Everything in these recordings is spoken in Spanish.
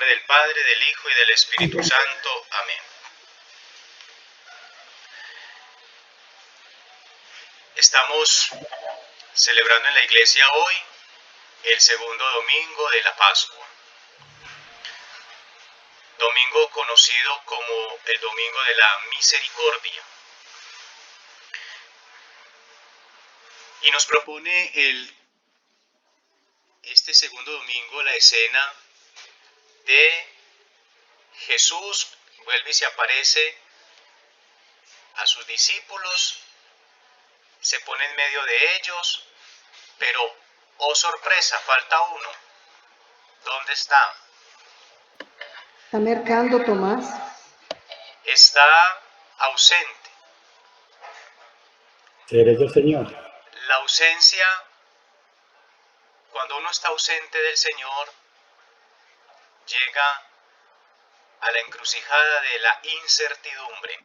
nombre del Padre, del Hijo y del Espíritu Santo. Amén. Estamos celebrando en la iglesia hoy el segundo domingo de la Pascua. Domingo conocido como el Domingo de la Misericordia. Y nos propone este segundo domingo la escena de Jesús, vuelve y se aparece a sus discípulos, se pone en medio de ellos, pero, oh sorpresa, falta uno. ¿Dónde está? ¿Está mercando Tomás? Está ausente. ¿Seré yo, Señor? La ausencia, cuando uno está ausente del Señor, llega a la encrucijada de la incertidumbre.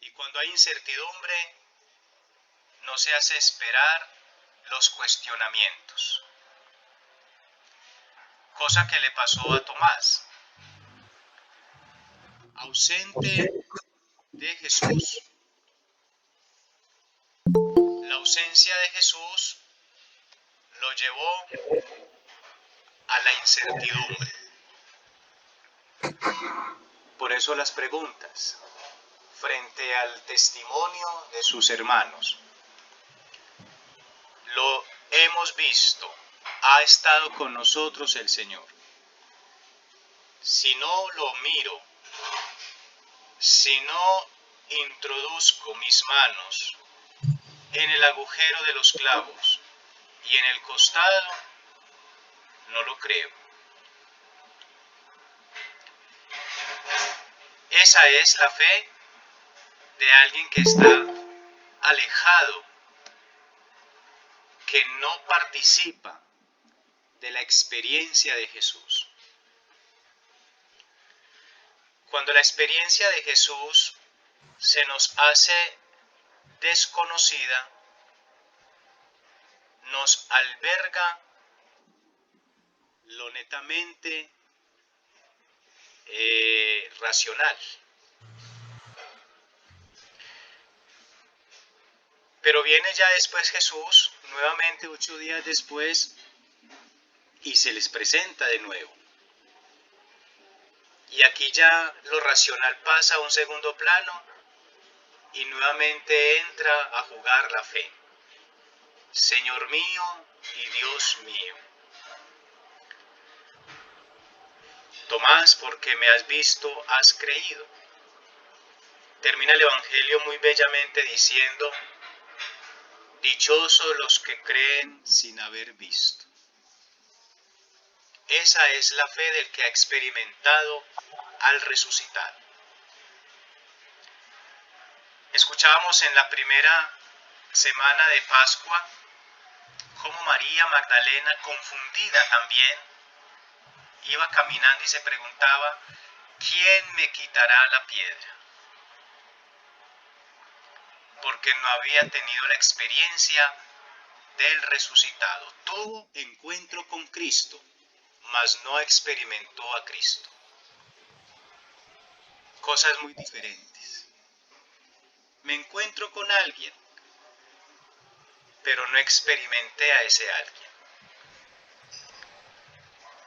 Y cuando hay incertidumbre, no se hace esperar los cuestionamientos. Cosa que le pasó a Tomás. Ausente de Jesús. La ausencia de Jesús lo llevó a la incertidumbre. Por eso las preguntas frente al testimonio de sus hermanos. Lo hemos visto, ha estado con nosotros el Señor. Si no lo miro, si no introduzco mis manos en el agujero de los clavos y en el costado, no lo creo. Esa es la fe de alguien que está alejado, que no participa de la experiencia de Jesús. Cuando la experiencia de Jesús se nos hace desconocida, nos alberga lo netamente racional. Pero viene ya después Jesús, nuevamente 8 días después, y se les presenta de nuevo. Y aquí ya lo racional pasa a un segundo plano y nuevamente entra a jugar la fe. Señor mío y Dios mío. Tomás, porque me has visto, has creído. Termina el Evangelio muy bellamente diciendo, dichosos los que creen sin haber visto. Esa es la fe del que ha experimentado al resucitar. Escuchábamos en la primera semana de Pascua cómo María Magdalena, confundida también, iba caminando y se preguntaba, ¿quién me quitará la piedra? Porque no había tenido la experiencia del resucitado. Tuvo encuentro con Cristo, mas no experimentó a Cristo. Cosas muy diferentes. Me encuentro con alguien, pero no experimenté a ese alguien.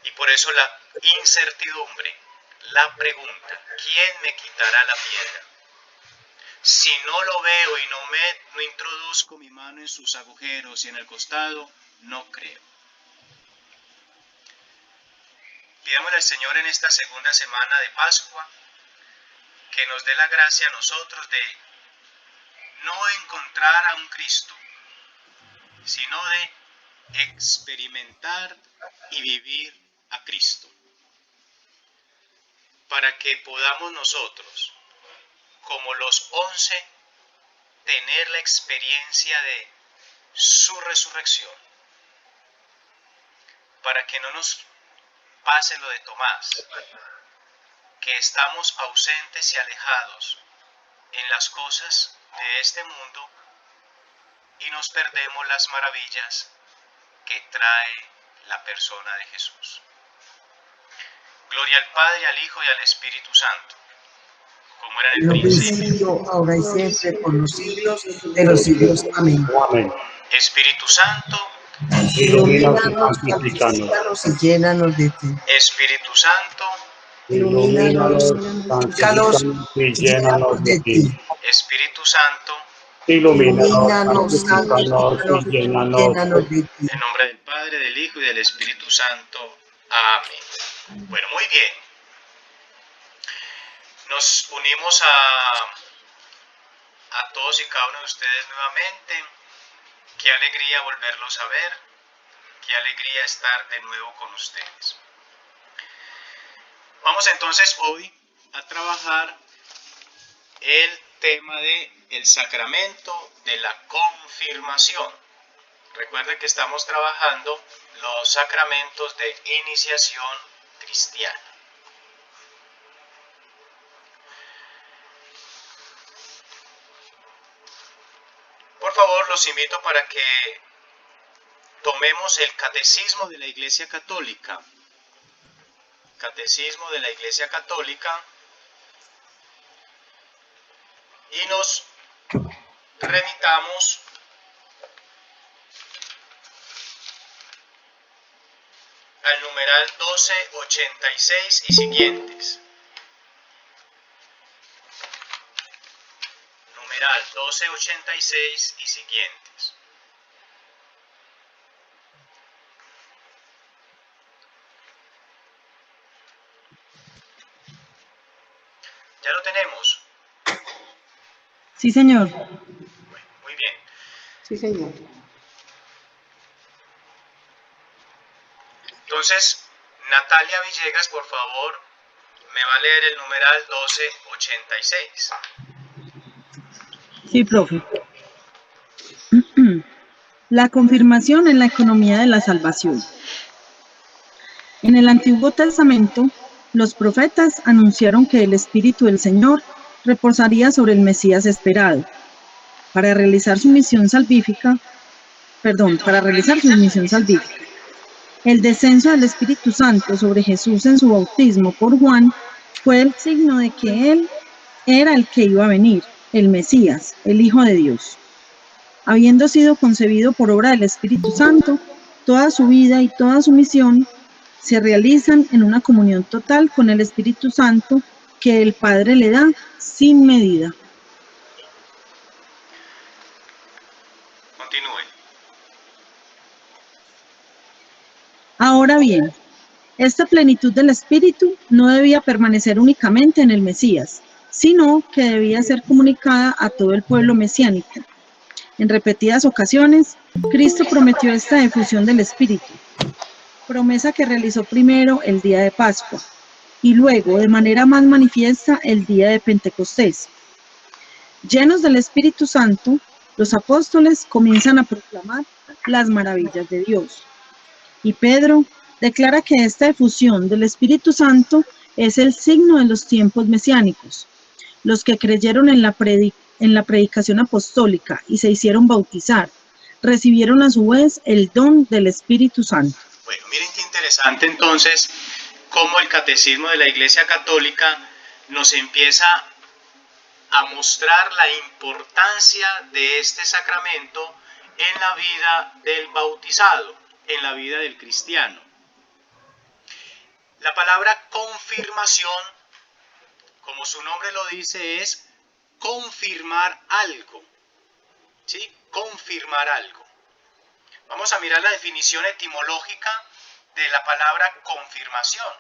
Y por eso la incertidumbre, la pregunta, ¿quién me quitará la piedra? Si no lo veo y no introduzco mi mano en sus agujeros y en el costado, no creo. Pidámosle al Señor en esta segunda semana de Pascua que nos dé la gracia a nosotros de no encontrar a un Cristo, sino de experimentar y vivir a Cristo. Para que podamos nosotros, como los 11, tener la experiencia de su resurrección. Para que no nos pase lo de Tomás, que estamos ausentes y alejados en las cosas de este mundo y nos perdemos las maravillas que trae la persona de Jesús. Gloria al Padre, al Hijo y al Espíritu Santo, como era en En el un principio. principio, ahora y siempre, por los siglos de los siglos. Amén. Amén. Espíritu Santo, Ilumínanos, santifícanos y llénanos de ti. Espíritu Santo, Ilumínanos, Santifícanos y llénanos de ti. Espíritu Santo, Ilumínanos, Santifícanos santifícanos y y llénanos llénanos de ti. en nombre del Padre, del Hijo y del Espíritu Santo. Amén. Bueno, muy bien. Nos unimos a todos y cada uno de ustedes nuevamente. Qué alegría volverlos a ver. Qué alegría estar de nuevo con ustedes. Vamos entonces hoy a trabajar el tema de el sacramento de la confirmación. Recuerden que estamos trabajando los sacramentos de iniciación cristiana. Por favor, los invito para que tomemos el Catecismo de la Iglesia Católica. Catecismo de la Iglesia Católica. Y nos remitamos al numeral 1286 y siguientes. Numeral 1286 y siguientes. ¿Ya lo tenemos? Sí, señor. Bueno, muy bien. Sí, señor. Entonces, Natalia Villegas, por favor, me va a leer el numeral 1286. Sí, profe. La confirmación en la economía de la salvación. En el Antiguo Testamento, los profetas anunciaron que el Espíritu del Señor reposaría sobre el Mesías esperado. Para realizar su misión salvífica, el descenso del Espíritu Santo sobre Jesús en su bautismo por Juan fue el signo de que Él era el que iba a venir, el Mesías, el Hijo de Dios. Habiendo sido concebido por obra del Espíritu Santo, toda su vida y toda su misión se realizan en una comunión total con el Espíritu Santo que el Padre le da sin medida. Continúe. Ahora bien, esta plenitud del Espíritu no debía permanecer únicamente en el Mesías, sino que debía ser comunicada a todo el pueblo mesiánico. En repetidas ocasiones, Cristo prometió esta efusión del Espíritu, promesa que realizó primero el día de Pascua y luego, de manera más manifiesta, el día de Pentecostés. Llenos del Espíritu Santo, los apóstoles comienzan a proclamar las maravillas de Dios. Y Pedro declara que esta efusión del Espíritu Santo es el signo de los tiempos mesiánicos. Los que creyeron en la predicación apostólica y se hicieron bautizar, recibieron a su vez el don del Espíritu Santo. Bueno, miren qué interesante entonces cómo el Catecismo de la Iglesia Católica nos empieza a mostrar la importancia de este sacramento en la vida del bautizado, en la vida del cristiano. La palabra confirmación, como su nombre lo dice, es confirmar algo. ¿Sí? Confirmar algo. Vamos a mirar la definición etimológica de la palabra confirmación.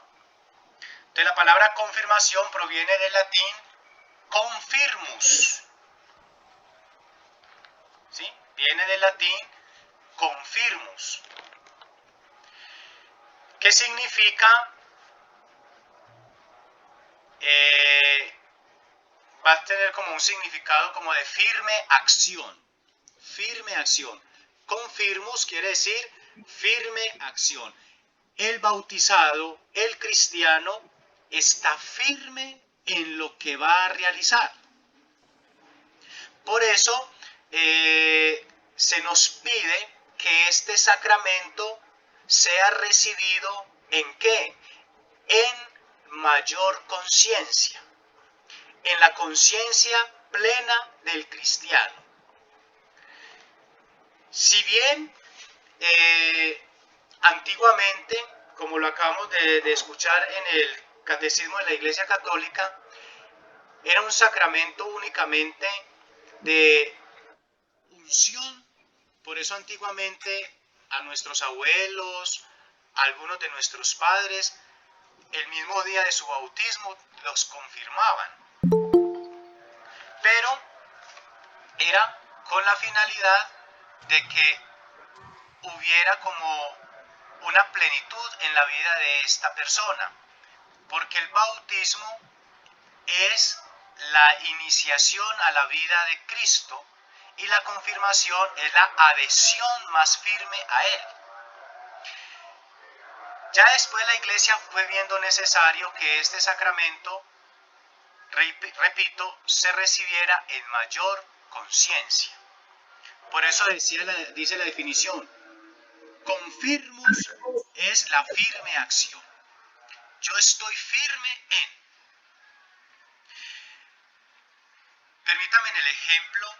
Entonces, la palabra confirmación proviene del latín confirmus. ¿Sí? Viene del latín confirmus. ¿Qué significa? Va a tener como un significado como de firme acción. Firme acción. Confirmus quiere decir firme acción. El bautizado, el cristiano, está firme en lo que va a realizar. Por eso se nos pide que este sacramento sea recibido ¿en qué? En mayor conciencia, en la conciencia plena del cristiano. Si bien antiguamente, como lo acabamos de escuchar en el Catecismo de la Iglesia Católica, era un sacramento únicamente de unción. Por eso antiguamente a nuestros abuelos, a algunos de nuestros padres, el mismo día de su bautismo los confirmaban. Pero era con la finalidad de que hubiera como una plenitud en la vida de esta persona, porque el bautismo es la iniciación a la vida de Cristo y la confirmación es la adhesión más firme a Él. Ya después la Iglesia fue viendo necesario que este sacramento, repito, se recibiera en mayor conciencia. Por eso dice la definición, confirmus es la firme acción. Yo estoy firme en. Permítame en el ejemplo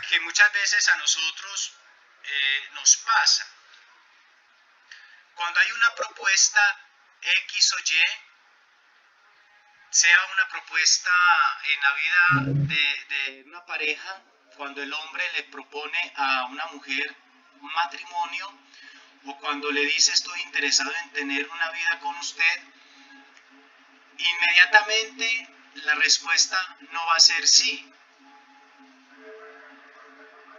que muchas veces a nosotros nos pasa. Cuando hay una propuesta X o Y, sea una propuesta en la vida de una pareja, cuando el hombre le propone a una mujer un matrimonio, o cuando le dice estoy interesado en tener una vida con usted, inmediatamente la respuesta no va a ser sí,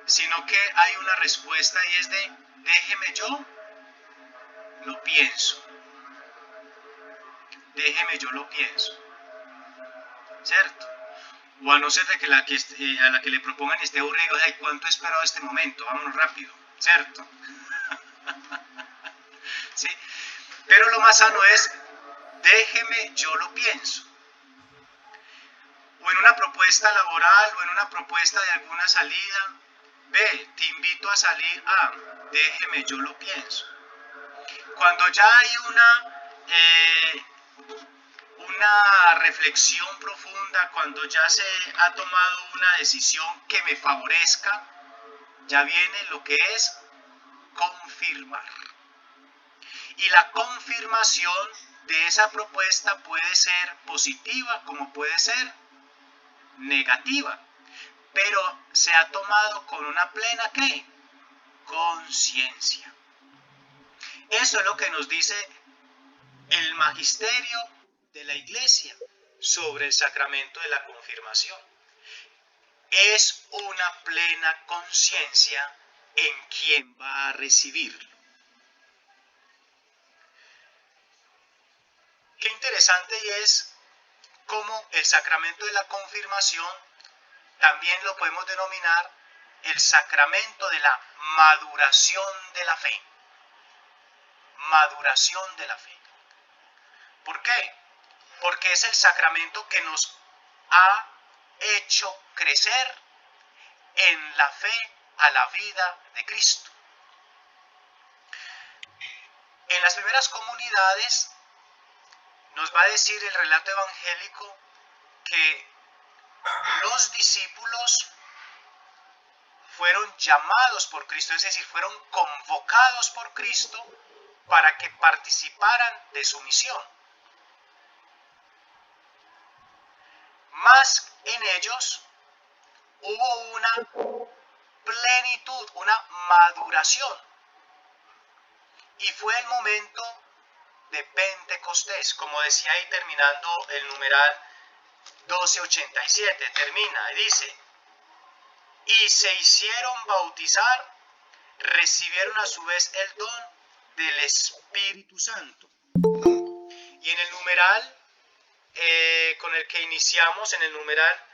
sino que hay una respuesta y es de déjeme yo lo pienso, déjeme yo lo pienso, ¿cierto? O a no ser de que a la que le propongan esté aburrido, ay, ¿cuánto he esperado este momento? Vámonos rápido, ¿cierto? ¿Sí? Pero lo más sano es déjeme yo lo pienso. O en una propuesta laboral o en una propuesta de alguna salida, ve, te invito a salir, déjeme yo lo pienso. Cuando ya hay una reflexión profunda, cuando ya se ha tomado una decisión que me favorezca, ya viene lo que es confirmar. Y la confirmación de esa propuesta puede ser positiva como puede ser negativa, pero se ha tomado con una plena ¿qué? Conciencia. Eso es lo que nos dice el magisterio de la Iglesia sobre el sacramento de la confirmación. Es una plena conciencia en quien va a recibirlo. Qué interesante es cómo el sacramento de la confirmación también lo podemos denominar el sacramento de la maduración de la fe. Maduración de la fe. ¿Por qué? Porque es el sacramento que nos ha hecho crecer en la fe a la vida de Cristo. En las primeras comunidades nos va a decir el relato evangélico que los discípulos fueron llamados por Cristo, es decir, fueron convocados por Cristo para que participaran de su misión. Mas en ellos hubo una plenitud, una maduración. Y fue el momento de Pentecostés, como decía ahí terminando el numeral 1287, termina y dice, y se hicieron bautizar, recibieron a su vez el don del Espíritu Santo. Y en el numeral con el que iniciamos, en el numeral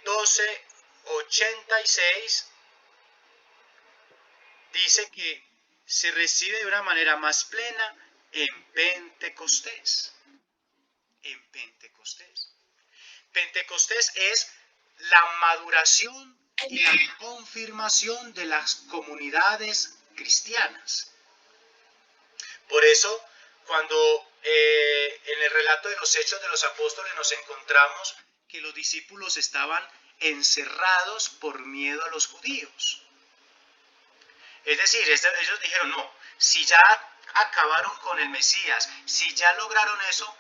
1286, dice que se recibe de una manera más plena en Pentecostés. En Pentecostés. Pentecostés es la maduración y la confirmación de las comunidades cristianas. Por eso, cuando en el relato de los Hechos de los Apóstoles nos encontramos que los discípulos estaban encerrados por miedo a los judíos. Es decir, ellos dijeron, no, si ya acabaron con el Mesías, si ya lograron eso,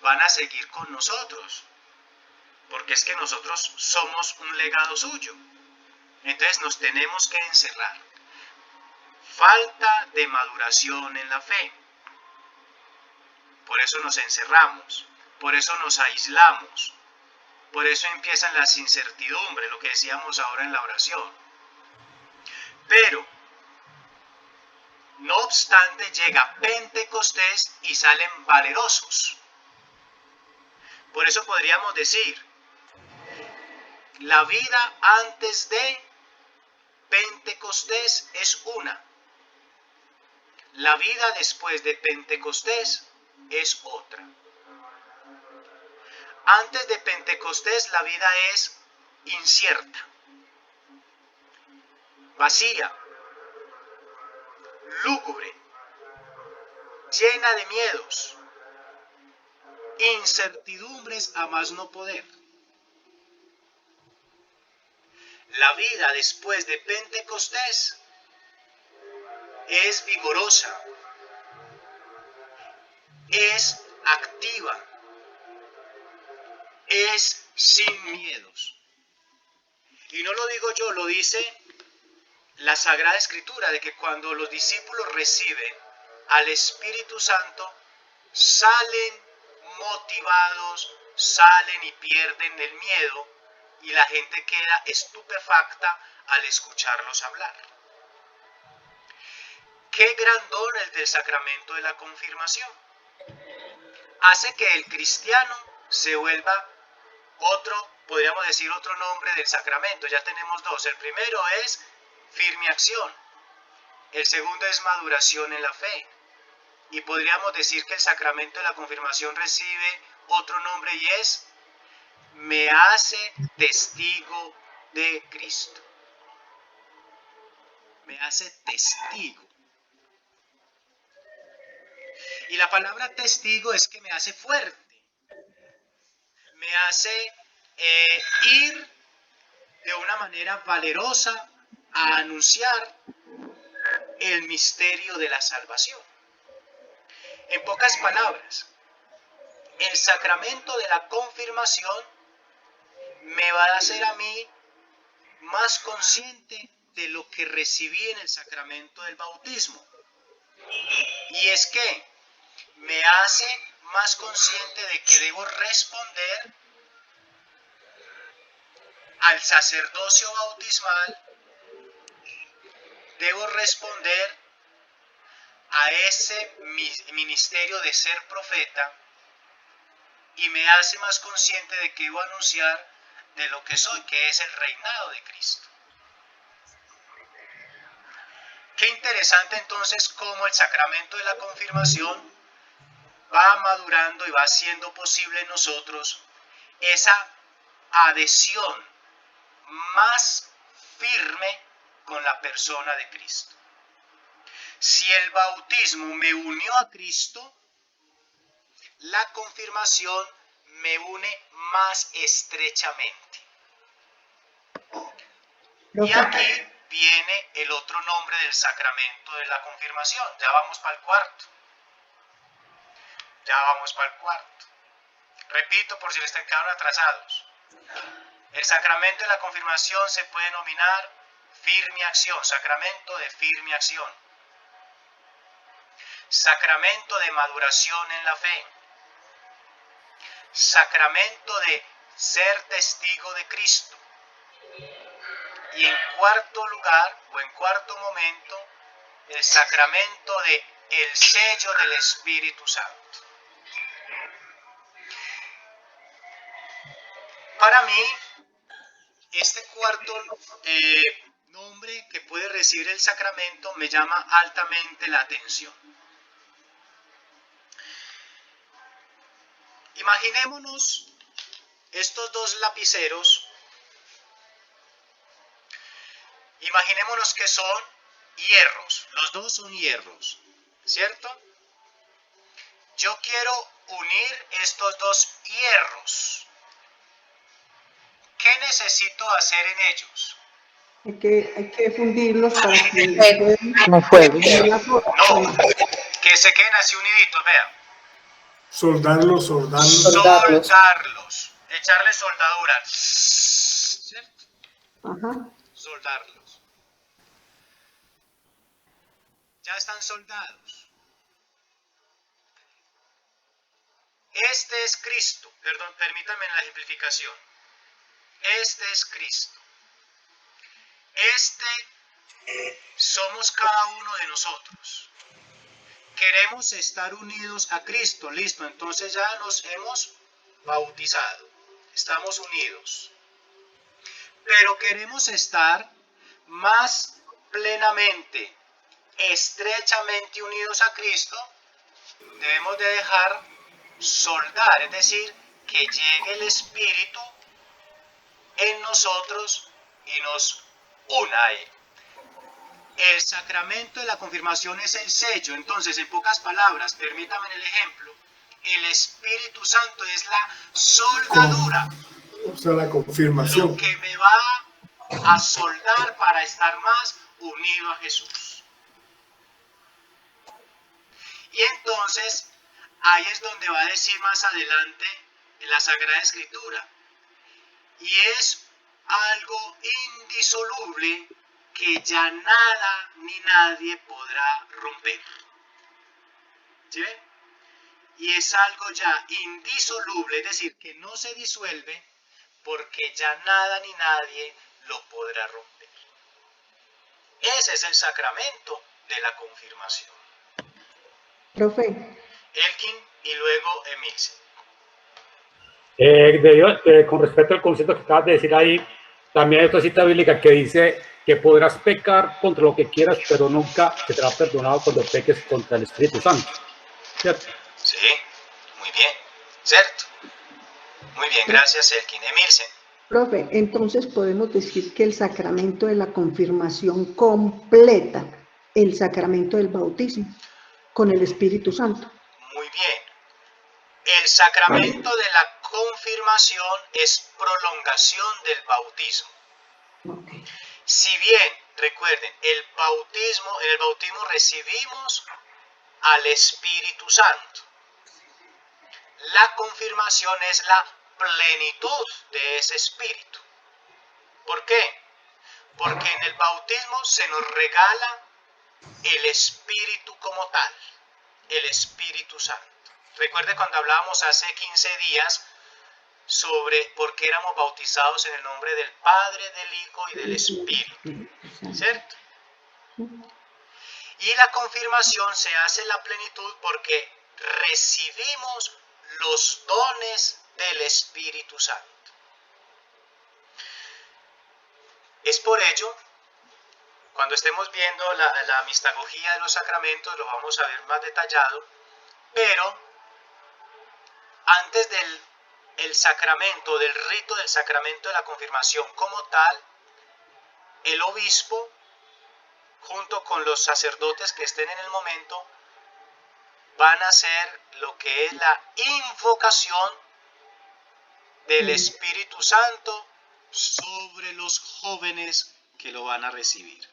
van a seguir con nosotros, porque es que nosotros somos un legado suyo. Entonces nos tenemos que encerrar. Falta de maduración en la fe. Por eso nos encerramos, por eso nos aislamos, por eso empiezan las incertidumbres, lo que decíamos ahora en la oración. Pero, no obstante, llega Pentecostés y salen valerosos. Por eso podríamos decir, la vida antes de Pentecostés es una. La vida después de Pentecostés es otra. Antes de Pentecostés la vida es incierta, vacía, lúgubre, llena de miedos, incertidumbres a más no poder. La vida después de Pentecostés es vigorosa, es activa, es sin miedos. Y no lo digo yo, lo dice la Sagrada Escritura, de que cuando los discípulos reciben al Espíritu Santo, salen motivados, salen y pierden el miedo, y la gente queda estupefacta al escucharlos hablar. Qué gran don el del sacramento de la confirmación. Hace que el cristiano se vuelva otro, podríamos decir otro nombre del sacramento. Ya tenemos dos. El primero es firme acción. El segundo es maduración en la fe. Y podríamos decir que el sacramento de la confirmación recibe otro nombre y es me hace testigo de Cristo. Me hace testigo. Y la palabra testigo es que me hace fuerte. Me hace ir de una manera valerosa a anunciar el misterio de la salvación. En pocas palabras, el sacramento de la confirmación me va a hacer a mí más consciente de lo que recibí en el sacramento del bautismo. Y es que me hace más consciente de que debo responder al sacerdocio bautismal, debo responder a ese ministerio de ser profeta, y me hace más consciente de que debo anunciar de lo que soy, que es el reinado de Cristo. Qué interesante entonces cómo el sacramento de la confirmación va madurando y va haciendo posible en nosotros esa adhesión más firme con la persona de Cristo. Si el bautismo me unió a Cristo, la confirmación me une más estrechamente. Y aquí viene el otro nombre del sacramento de la confirmación. Ya vamos para el cuarto. Repito por si les quedaron atrasados. El sacramento de la confirmación se puede denominar firme acción, sacramento de firme acción, sacramento de maduración en la fe, sacramento de ser testigo de Cristo. Y en cuarto lugar, o en cuarto momento, el sacramento de el sello del Espíritu Santo. Para mí, este cuarto nombre que puede recibir el sacramento me llama altamente la atención. Imaginémonos estos dos lapiceros, imaginémonos que son hierros, los dos son hierros, ¿cierto? Yo quiero unir estos dos hierros. ¿Qué necesito hacer en ellos? Hay que fundirlos para que puedan No puede. tener la forma. No, que se queden así uniditos, vean. Soldarlos. Soldarlos, echarle soldadura, ¿cierto? Ajá. Soldarlos. Ya están soldados. Este es Cristo. Perdón, permítame la ejemplificación. Este es Cristo. Este somos cada uno de nosotros. Queremos estar unidos a Cristo. Listo, entonces ya nos hemos bautizado. Estamos unidos. Pero queremos estar más plenamente, estrechamente unidos a Cristo. Debemos de dejar soldar, es decir, que llegue el Espíritu en nosotros y nos una a Él. El sacramento de la confirmación es el sello. Entonces, en pocas palabras, permítame el ejemplo, el Espíritu Santo es la soldadura. O sea, la confirmación. Lo que me va a soldar para estar más unido a Jesús. Y entonces, ahí es donde va a decir más adelante en la Sagrada Escritura. Y es algo indisoluble que ya nada ni nadie podrá romper. ¿Sí ven? Y es algo ya indisoluble, es decir, que no se disuelve porque ya nada ni nadie lo podrá romper. Ese es el sacramento de la confirmación. Profe, Elkin y luego Emilce. Con respecto al concepto que acabas de decir ahí, también hay otra cita bíblica que dice que podrás pecar contra lo que quieras, pero nunca te será perdonado cuando peques contra el Espíritu Santo. ¿Cierto? Sí, muy bien, ¿cierto? Muy bien, gracias Elkin. Emilce. profe, entonces podemos decir que el sacramento de la confirmación completa el sacramento del bautismo con el Espíritu Santo. Muy bien. El sacramento de la confirmación es prolongación del bautismo. Okay. Si bien, recuerden, en el bautismo recibimos al Espíritu Santo. La confirmación es la plenitud de ese Espíritu. ¿Por qué? Porque en el bautismo se nos regala el Espíritu como tal, el Espíritu Santo. Recuerde cuando hablábamos hace 15 días sobre por qué éramos bautizados en el nombre del Padre, del Hijo y del Espíritu, ¿cierto? Y la confirmación se hace en la plenitud porque recibimos los dones del Espíritu Santo. Es por ello, cuando estemos viendo la mistagogía de los sacramentos, lo vamos a ver más detallado, pero antes del sacramento, del rito del sacramento de la confirmación como tal, el obispo, junto con los sacerdotes que estén en el momento, van a hacer lo que es la invocación del Espíritu Santo sobre los jóvenes que lo van a recibir.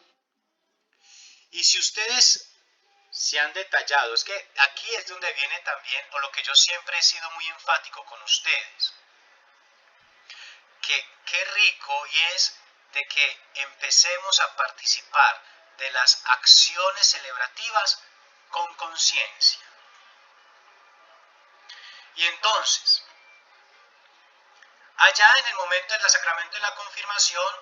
Y si ustedes se han detallado, es que aquí es donde viene también, o lo que yo siempre he sido muy enfático con ustedes, que qué rico y es de que empecemos a participar de las acciones celebrativas con conciencia. Y entonces, allá en el momento del sacramento de la confirmación,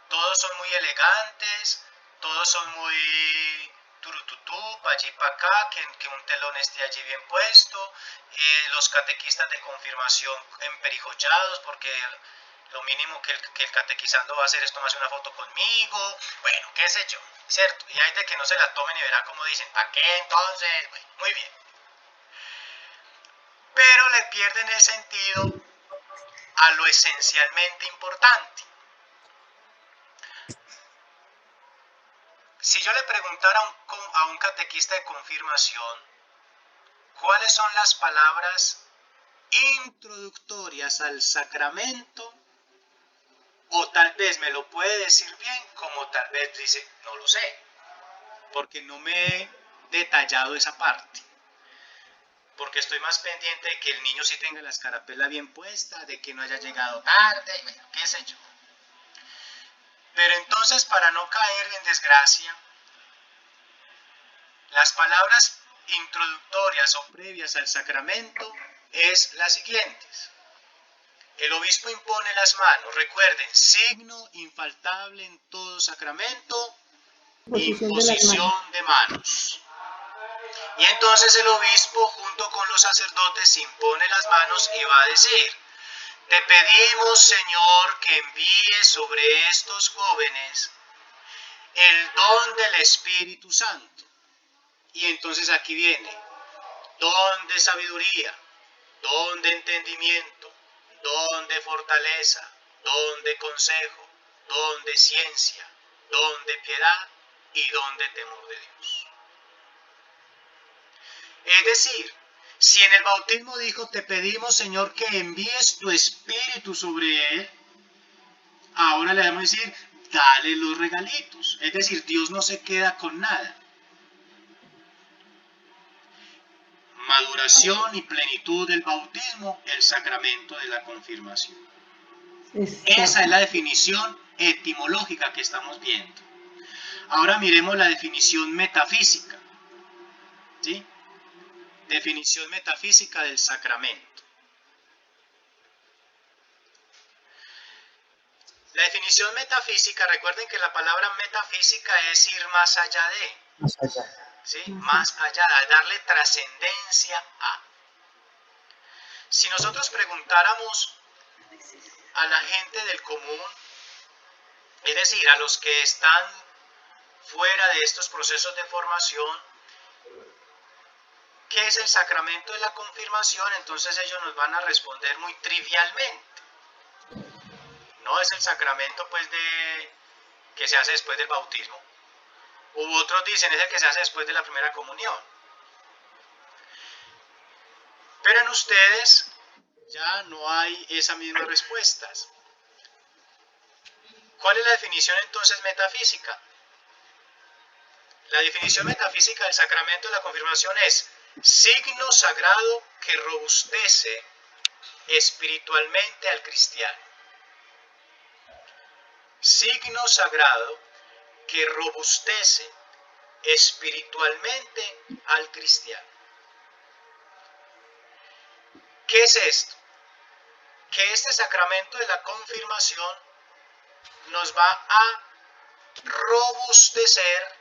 todos son muy elegantes, todos son muy turututú, para allí para acá, que un telón esté allí bien puesto, los catequistas de confirmación emperijollados, porque lo mínimo que el catequizando va a hacer es tomarse una foto conmigo, bueno, qué sé yo, ¿cierto? Y hay de que no se la tomen y verán como dicen, ¿para qué entonces? Bueno, muy bien. Pero le pierden el sentido a lo esencialmente importante. Si yo le preguntara a un catequista de confirmación, ¿cuáles son las palabras introductorias al sacramento? O tal vez me lo puede decir bien, como tal vez dice, no lo sé, porque no me he detallado esa parte. Porque estoy más pendiente de que el niño sí tenga la escarapela bien puesta, de que no haya llegado tarde, bueno, qué sé yo. Pero entonces, para no caer en desgracia, las palabras introductorias o previas al sacramento es las siguientes. El obispo impone las manos, recuerden, signo infaltable en todo sacramento, imposición de manos. Y entonces el obispo junto con los sacerdotes impone las manos y va a decir, te pedimos, Señor, que envíes sobre estos jóvenes el don del Espíritu Santo. Y entonces aquí viene, don de sabiduría, don de entendimiento, don de fortaleza, don de consejo, don de ciencia, don de piedad y don de temor de Dios. Es decir, si en el bautismo dijo, te pedimos, Señor, que envíes tu Espíritu sobre él, ahora le debemos decir, dale los regalitos. Es decir, Dios no se queda con nada. Maduración y plenitud del bautismo, el sacramento de la confirmación. Esa es la definición etimológica que estamos viendo. Ahora miremos la definición metafísica. ¿Sí? Definición metafísica del sacramento. La definición metafísica, recuerden que la palabra metafísica es ir más allá de. Más allá. ¿Sí? Más allá, darle trascendencia a. Si nosotros preguntáramos a la gente del común, es decir, a los que están fuera de estos procesos de formación, ¿qué es el sacramento de la confirmación? Entonces ellos nos van a responder muy trivialmente. No es el sacramento pues que se hace después del bautismo. U otros dicen es el que se hace después de la primera comunión. Pero en ustedes ya no hay esas mismas respuestas. ¿Cuál es la definición entonces metafísica? La definición metafísica del sacramento de la confirmación es signo sagrado que robustece espiritualmente al cristiano. Signo sagrado que robustece espiritualmente al cristiano. ¿Qué es esto? Que este sacramento de la confirmación nos va a robustecer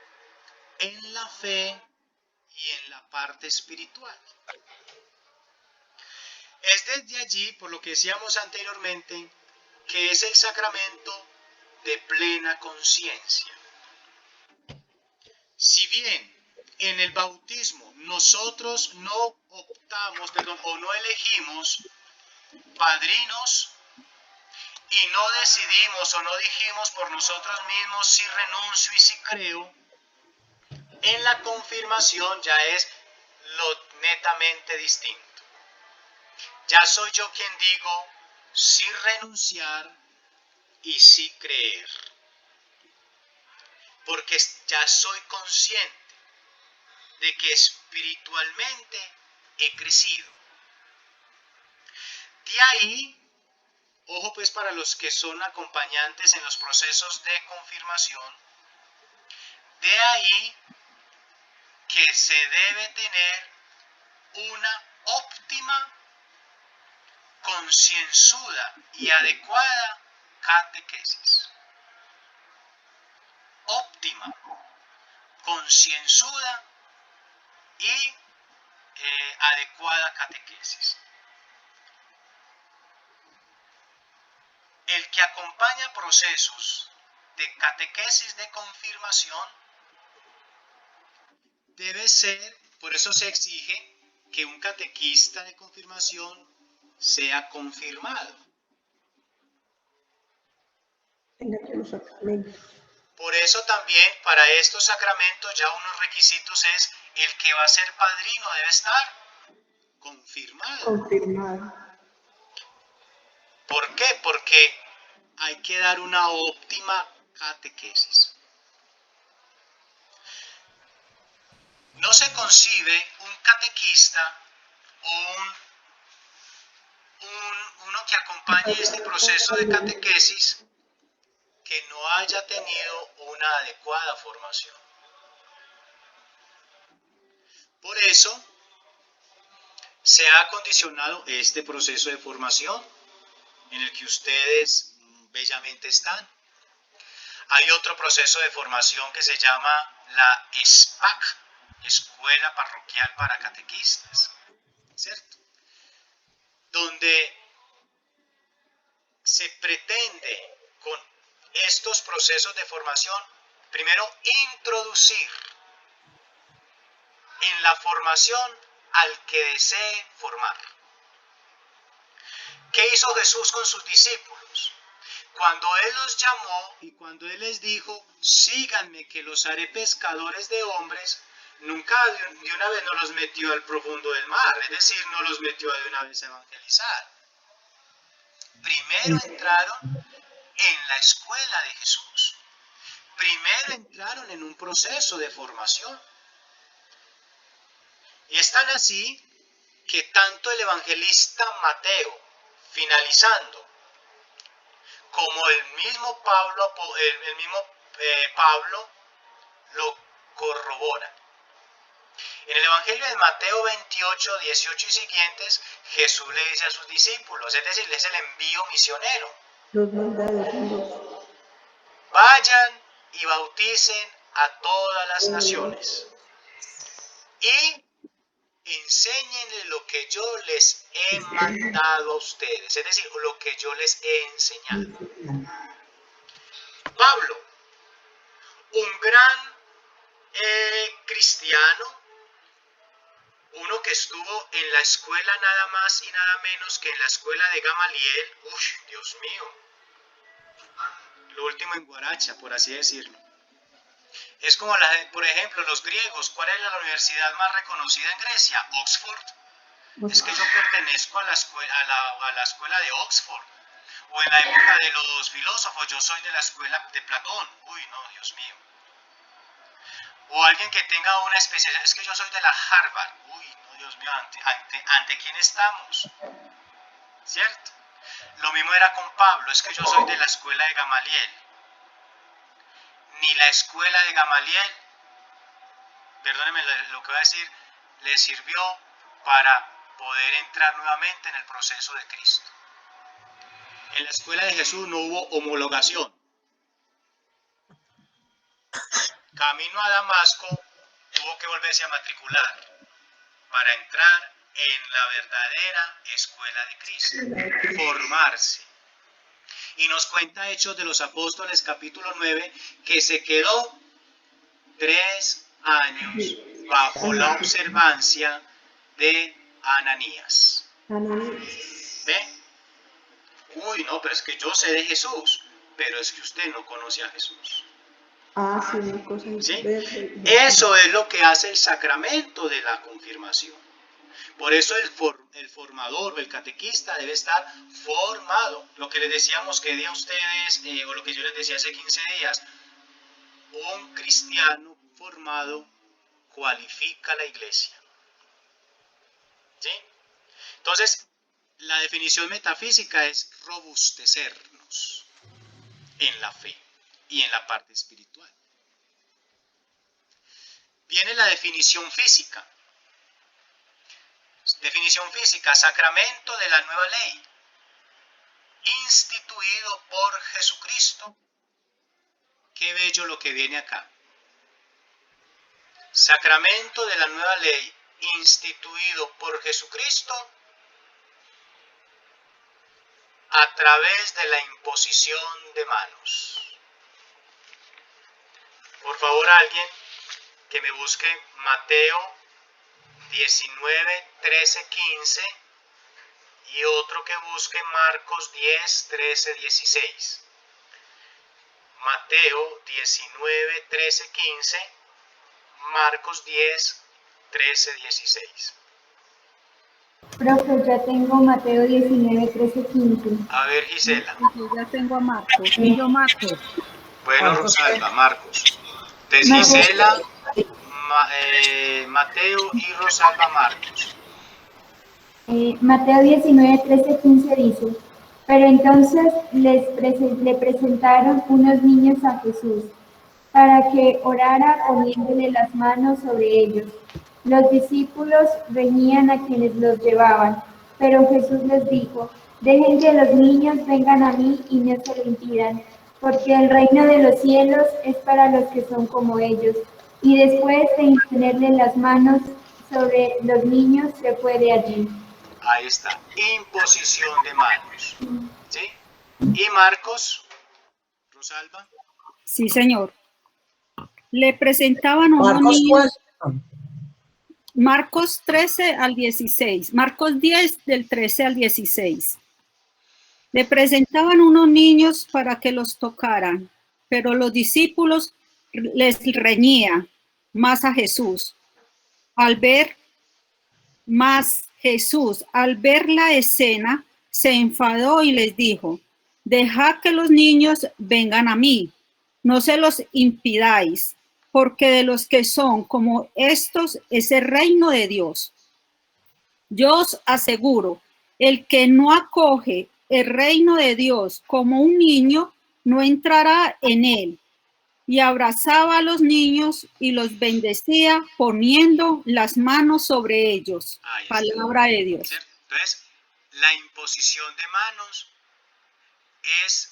en la fe y en la parte espiritual. Es desde allí, por lo que decíamos anteriormente, que es el sacramento de plena conciencia. Si bien en el bautismo nosotros no optamos, o no elegimos padrinos y no decidimos o no dijimos por nosotros mismos si renuncio y si creo, en la confirmación ya es lo netamente distinto. Ya soy yo quien digo sí renunciar y sí creer. Porque ya soy consciente de que espiritualmente he crecido. De ahí, ojo pues para los que son acompañantes en los procesos de confirmación, de ahí que se debe tener una óptima, concienzuda y adecuada catequesis. Óptima, concienzuda y adecuada catequesis. El que acompaña procesos de catequesis de confirmación debe ser, por eso se exige que un catequista de confirmación sea confirmado. Tenga los sacramentos. Por eso también para estos sacramentos ya unos requisitos es el que va a ser padrino debe estar confirmado. Confirmado. ¿Por qué? Porque hay que dar una óptima catequesis. No se concibe un catequista o uno que acompañe este proceso de catequesis que no haya tenido una adecuada formación. Por eso se ha acondicionado este proceso de formación en el que ustedes bellamente están. Hay otro proceso de formación que se llama la ESPAC, Escuela Parroquial para Catequistas, ¿cierto? Donde se pretende con estos procesos de formación, primero introducir en la formación al que desee formar. ¿Qué hizo Jesús con sus discípulos? Cuando Él los llamó y cuando Él les dijo, síganme que los haré pescadores de hombres, nunca de una vez no los metió al profundo del mar, es decir, no los metió de una vez a evangelizar. Primero entraron en la escuela de Jesús. Primero entraron en un proceso de formación. Y es tan así que tanto el evangelista Mateo, finalizando, como el mismo Pablo lo corrobora. En el Evangelio de Mateo 28, 18 y siguientes, Jesús le dice a sus discípulos, es decir, es el envío misionero. Los mandados son dos. Vayan y bauticen a todas las naciones y enséñenle lo que yo les he mandado a ustedes, es decir, lo que yo les he enseñado. Pablo, un gran cristiano, uno que estuvo en la escuela nada más y nada menos que en la escuela de Gamaliel, Dios mío, lo último en Guaracha, por así decirlo. Es como, por ejemplo, los griegos. ¿Cuál es la universidad más reconocida en Grecia? Oxford. Es que yo pertenezco a la escuela de Oxford. O en la época de los filósofos, yo soy de la escuela de Platón. Uy, no, Dios mío. O alguien que tenga una especialidad, es que yo soy de la Harvard. Uy, no, Dios mío, ¿ante quién estamos? ¿Cierto? Lo mismo era con Pablo, es que yo soy de la escuela de Gamaliel. Ni la escuela de Gamaliel, perdónenme lo que voy a decir, le sirvió para poder entrar nuevamente en el proceso de Cristo. En la escuela de Jesús no hubo homologación. Camino a Damasco tuvo que volverse a matricular para entrar en la verdadera escuela de Cristo, formarse. Y nos cuenta Hechos de los Apóstoles capítulo 9 que se quedó 3 años bajo la observancia de Ananías. ¿Ve? Uy, no, pero es que yo sé de Jesús, pero es que usted no conoce a Jesús. Ah, sí, una cosa ¿Sí? Eso es lo que hace el sacramento de la confirmación. Por eso el formador o el catequista debe estar formado. Lo que les decíamos que di a ustedes, o lo que yo les decía hace 15 días, un cristiano formado cualifica la iglesia. ¿Sí? Entonces, la definición metafísica es robustecernos en la fe y en la parte espiritual. Viene la definición física. Definición física, sacramento de la nueva ley, instituido por Jesucristo. Qué bello lo que viene acá. Sacramento de la nueva ley, instituido por Jesucristo a través de la imposición de manos. Por favor, alguien que me busque Mateo 19, 13, 15 y otro que busque Marcos 10, 13, 16. Mateo 19, 13, 15, Marcos 10, 13, 16. Profe, ya tengo Mateo 19, 13, 15. A ver, Gisela. Yo ya tengo a Marcos. Y yo Marcos. Bueno, Marcos, Rosalba, Marcos. Entonces, Marcos. Gisela, Mateo y Rosalba, Marcos. Mateo 19, 13, 15 dice, pero entonces le presentaron unos niños a Jesús para que orara poniéndole las manos sobre ellos. Los discípulos reñían a quienes los llevaban, pero Jesús les dijo, dejen que los niños vengan a mí y no se lo impidan, porque el reino de los cielos es para los que son como ellos. Y después de imponerle las manos sobre los niños, se fue de allí. Ahí está, imposición de manos. ¿Sí? ¿Y Marcos, Rosalba? Sí, señor. Le presentaban unos Marcos, niños, pues. Marcos 13 al 16, Marcos 10 del 13 al 16. Le presentaban unos niños para que los tocaran, pero los discípulos les reñían más a Jesús. Al ver la escena, se enfadó y les dijo, dejad que los niños vengan a mí, no se los impidáis, porque de los que son como estos es el reino de Dios. Yo os aseguro, el que no acoge el reino de Dios como un niño, no entrará en él. Y abrazaba a los niños y los bendecía poniendo las manos sobre ellos. Palabra de Dios. ¿Cierto? Entonces, la imposición de manos es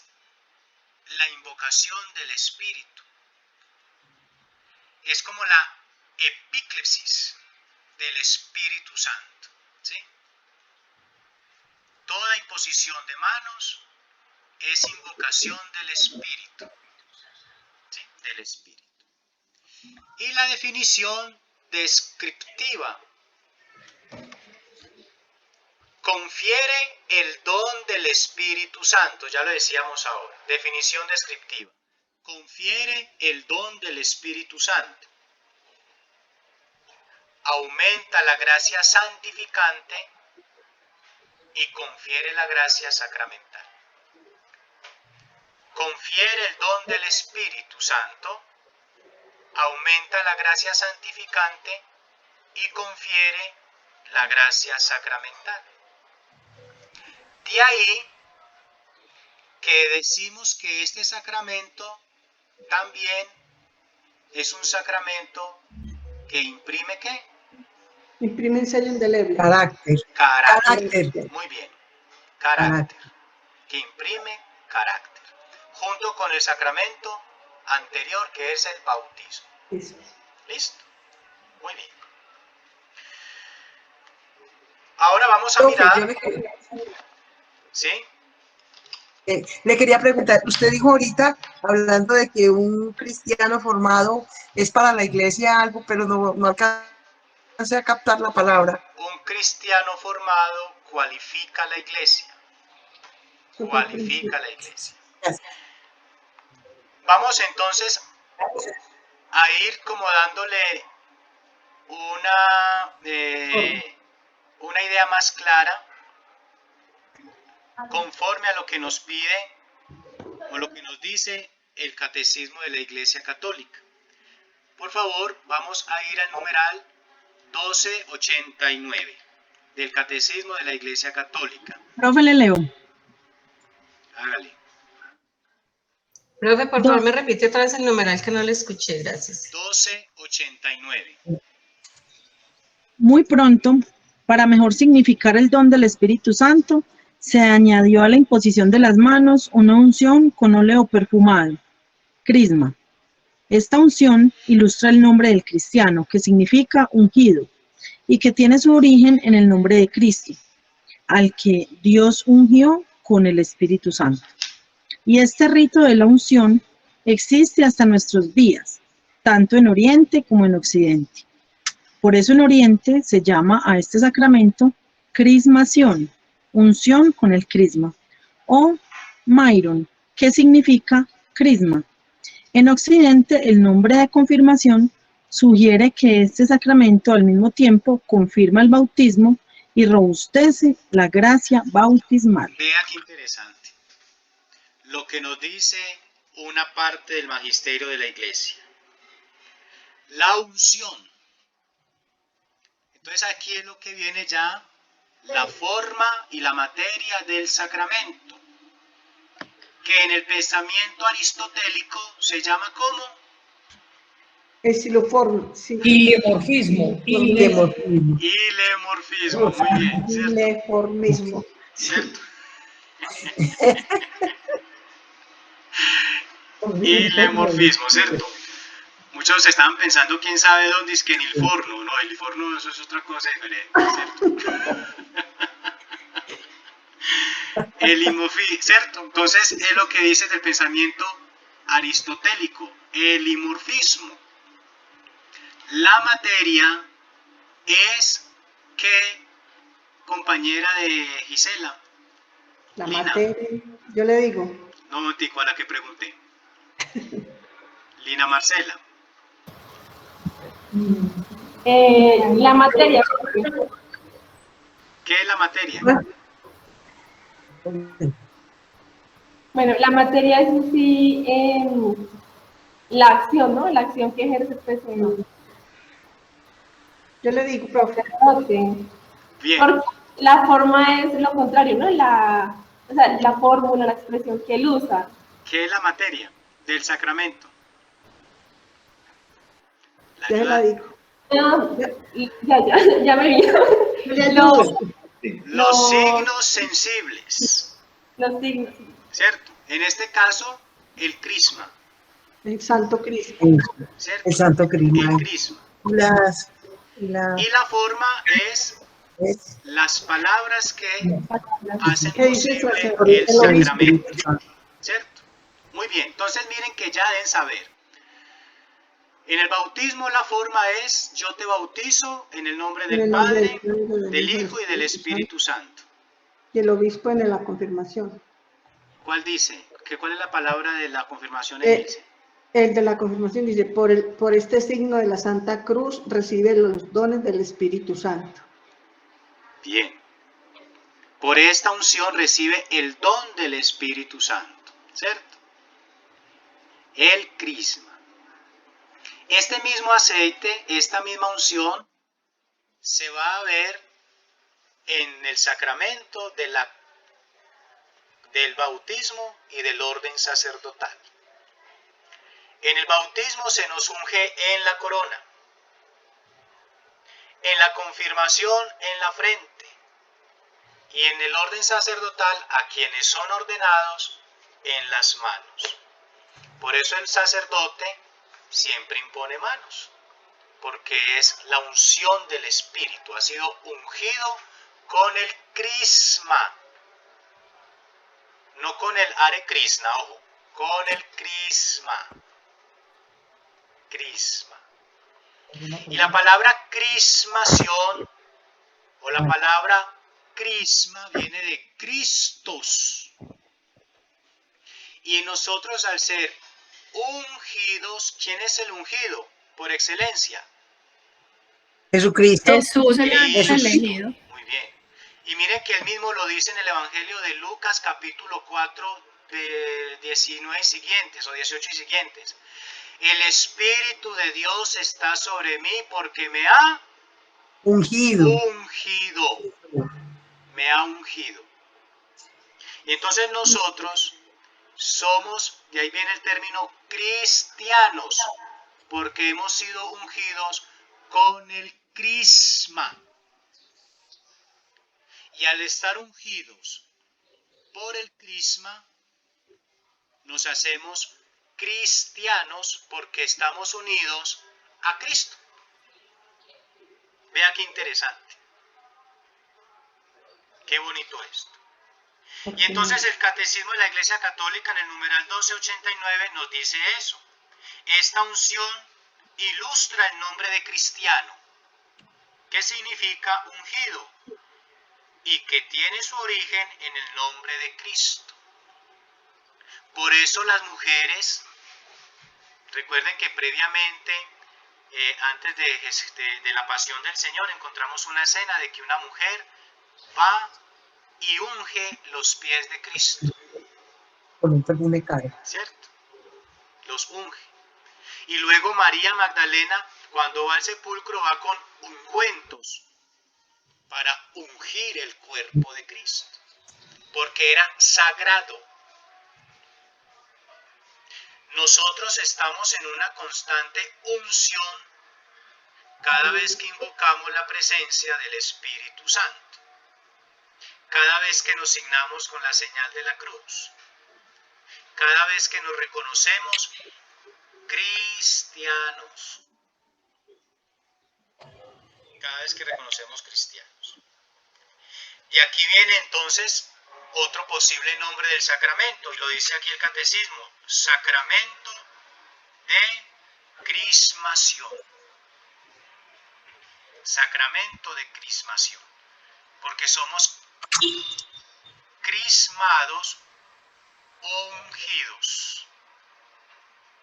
la invocación del Espíritu. Es como la epíclesis del Espíritu Santo. ¿Sí? Toda imposición de manos es invocación del Espíritu. ¿Sí? Del Espíritu. Y la definición descriptiva confiere el don del Espíritu Santo, ya lo decíamos ahora. Definición descriptiva. Confiere el don del Espíritu Santo. Aumenta la gracia santificante y confiere la gracia sacramental. Confiere el don del Espíritu Santo, aumenta la gracia santificante y confiere la gracia sacramental. De ahí que decimos que este sacramento también es un sacramento que imprime ¿qué? Imprime un sello indeleble. Carácter. Carácter. Muy bien. Carácter. Que imprime carácter. Junto con el sacramento anterior que es el bautismo. Eso. ¿Listo? Muy bien. Ahora vamos a mirar. ¿Sí? Le quería preguntar, usted dijo ahorita, hablando de que un cristiano formado es para la iglesia algo, pero no alcancé a captar la palabra. Un cristiano formado cualifica la iglesia. Cualifica la iglesia. Vamos entonces a ir como dándole una idea más clara conforme a lo que nos pide o lo que nos dice el Catecismo de la Iglesia Católica. Por favor, vamos a ir al numeral 1289 del Catecismo de la Iglesia Católica. Profe, le leo. Hágale. Profe, por favor, me repite otra vez el numeral que no le escuché, gracias. 1289. Muy pronto, para mejor significar el don del Espíritu Santo, se añadió a la imposición de las manos una unción con óleo perfumado, crisma. Esta unción ilustra el nombre del cristiano, que significa ungido, y que tiene su origen en el nombre de Cristo, al que Dios ungió con el Espíritu Santo. Y este rito de la unción existe hasta nuestros días, tanto en Oriente como en Occidente. Por eso en Oriente se llama a este sacramento crismación, unción con el crisma, o mairon, que significa crisma, En Occidente, el nombre de confirmación sugiere que este sacramento al mismo tiempo confirma el bautismo y robustece la gracia bautismal. Vea qué interesante lo que nos dice una parte del magisterio de la Iglesia. La unción. Entonces aquí es lo que viene ya la forma y la materia del sacramento, que en el pensamiento aristotélico se llama ¿cómo? Estiloforme, sí. Ilemorfismo. Ilemorfismo, muy bien, ¿cierto? Ileformismo. ¿Cierto? Ilemorfismo, ¿cierto? Muchos estaban pensando, quién sabe dónde, es que en el forno. No, el forno eso es otra cosa diferente, ¿cierto? ¿Cierto? Entonces es lo que dice del pensamiento aristotélico, el dimorfismo. La materia es, ¿qué, compañera de Gisela? La Lina. materia, yo le digo. No, Montico, a la que pregunté. Lina Marcela. La materia. ¿Qué es la materia? Bueno, la materia es en sí la acción, ¿no? La acción que ejerce pues, Yo le digo, profe. Bien. Porque la forma es lo contrario, ¿no? O sea, la fórmula, la expresión que él usa. ¿Qué es la materia del sacramento? Ya la digo. Ya me vi. Los signos sensibles. Los signos. ¿Cierto? En este caso, el crisma. El santo crisma. ¿Cierto? El santo crisma. El crisma. Y la forma es las palabras que hacen posible el sacramento. ¿Cierto? Muy bien. Entonces miren que ya deben saber. En el bautismo la forma es: yo te bautizo en el nombre del Padre, del Hijo y del Espíritu Santo. Y el obispo en la confirmación. ¿Cuál dice? ¿Cuál es la palabra de la confirmación? El de la confirmación dice: por este signo de la Santa Cruz recibe los dones del Espíritu Santo. Bien. Por esta unción recibe el don del Espíritu Santo. ¿Cierto? El crisma. Este mismo aceite, esta misma unción, se va a ver en el sacramento del bautismo y del orden sacerdotal. En el bautismo se nos unge en la corona, en la confirmación en la frente, y en el orden sacerdotal a quienes son ordenados en las manos. Por eso el sacerdote siempre impone manos, porque es la unción del Espíritu, ha sido ungido con el crisma, no con el Hare Krishna, ojo, con el crisma. Crisma. Y la palabra crismación o la palabra crisma viene de Christos. Y nosotros, al ser ungidos, ¿quién es el ungido por excelencia? Jesucristo. Jesús el elegido. Muy bien. Y miren que él mismo lo dice en el Evangelio de Lucas capítulo 4 de 19 siguientes o 18 y siguientes. El Espíritu de Dios está sobre mí porque me ha ungido. Me ha ungido. Y entonces nosotros somos, de ahí viene el término cristianos, porque hemos sido ungidos con el crisma. Y al estar ungidos por el crisma, nos hacemos cristianos porque estamos unidos a Cristo. Vea qué interesante. Qué bonito esto. Y entonces el Catecismo de la Iglesia Católica en el numeral 1289 nos dice eso. Esta unción ilustra el nombre de cristiano, que significa ungido, y que tiene su origen en el nombre de Cristo. Por eso las mujeres Recuerden que previamente, antes de la pasión del Señor, encontramos una escena de que una mujer va y unge los pies de Cristo. Con un perfume caro. ¿Cierto? Los unge. Y luego María Magdalena, cuando va al sepulcro, va con ungüentos para ungir el cuerpo de Cristo, porque era sagrado. Nosotros estamos en una constante unción cada vez que invocamos la presencia del Espíritu Santo, cada vez que nos signamos con la señal de la cruz, cada vez que nos reconocemos cristianos, cada vez que reconocemos cristianos. Y aquí viene entonces otro posible nombre del sacramento, y lo dice aquí el catecismo: sacramento de crismación. Sacramento de crismación, porque somos crismados o ungidos.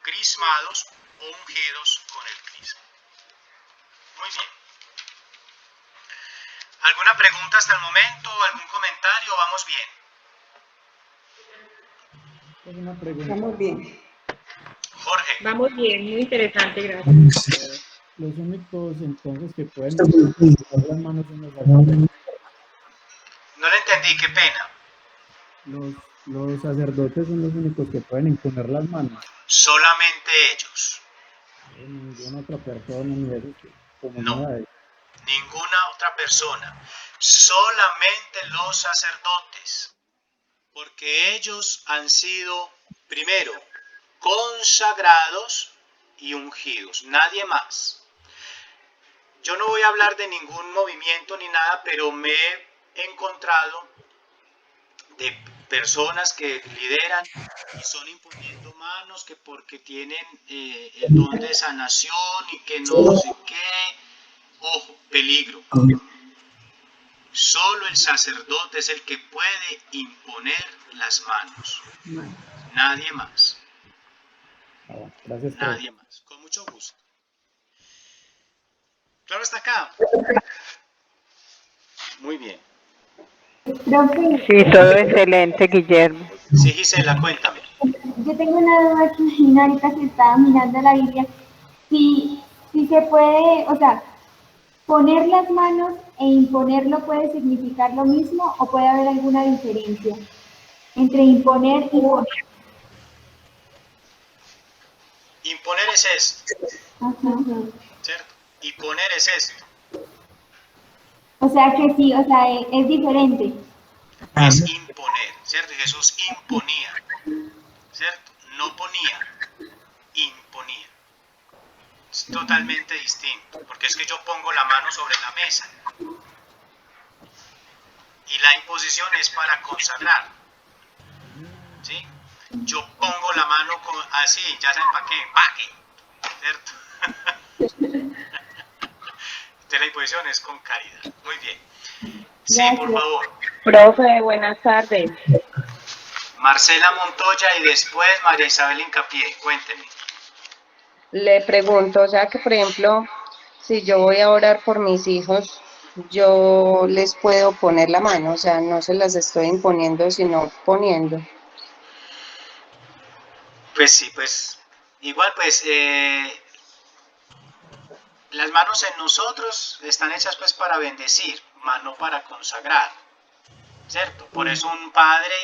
Crismados o ungidos con el crisma. Muy bien. ¿Alguna pregunta hasta el momento? ¿Algún comentario? ¿Vamos bien? Una pregunta. Vamos bien. Jorge. Vamos bien, muy interesante, gracias. Los únicos entonces que pueden poner las manos en los sacramentos. No le entendí, qué pena. Los sacerdotes son los únicos que pueden imponer las manos. Solamente ellos. Ninguna otra persona, ni eso, como No. nada de eso. Ninguna otra persona. Solamente los sacerdotes. Porque ellos han sido, primero, consagrados y ungidos. Nadie más. Yo no voy a hablar de ningún movimiento ni nada, pero me he encontrado de personas que lideran y son imponiendo manos, que porque tienen el don de sanación y que no sé qué. Ojo, peligro. Solo el sacerdote es el que puede imponer las manos. Nadie más. Gracias. Nadie más. Con mucho gusto. Claro, está acá. Muy bien. Profe, Sí, todo excelente, Guillermo. Sí, Gisela, cuéntame. yo tengo una duda que imagino ahorita que estaba mirando la Biblia. Si se puede, o sea, poner las manos e imponerlo puede significar lo mismo o puede haber alguna diferencia entre imponer y poner. Imponer es esto, ¿cierto? Y poner es esto. O sea que sí, o sea, es diferente. Es imponer, ¿cierto? Jesús imponía, ¿cierto? No ponía, imponía. Es totalmente distinto, porque es que yo pongo la mano sobre la mesa. Y la imposición es para consagrar, ¿sí? Yo pongo la mano así, ya saben para qué, ¿cierto? Entonces la imposición es con caridad. Muy bien. Sí, Gracias. por favor. Profe, buenas tardes. Marcela Montoya y después María Isabel Hincapié. Cuénteme. Le pregunto, o sea que por ejemplo, si yo voy a orar por mis hijos, yo les puedo poner la mano, o sea, no se las estoy imponiendo, sino poniendo. Pues sí, pues igual pues las manos en nosotros están hechas pues para bendecir, más no para consagrar, ¿cierto? Por eso un padre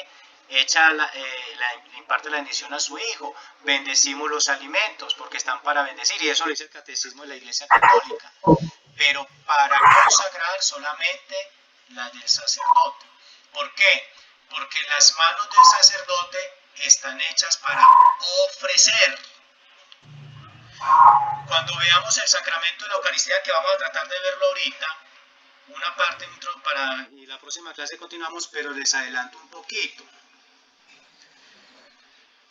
imparte la bendición a su hijo. Bendecimos los alimentos porque están para bendecir, y eso lo dice el catecismo de la Iglesia Católica. Pero para consagrar solamente la del sacerdote. ¿Por qué? Porque las manos del sacerdote están hechas para ofrecer. Cuando veamos el sacramento de la Eucaristía, que vamos a tratar de verlo ahorita, una parte y la próxima clase continuamos, pero les adelanto un poquito.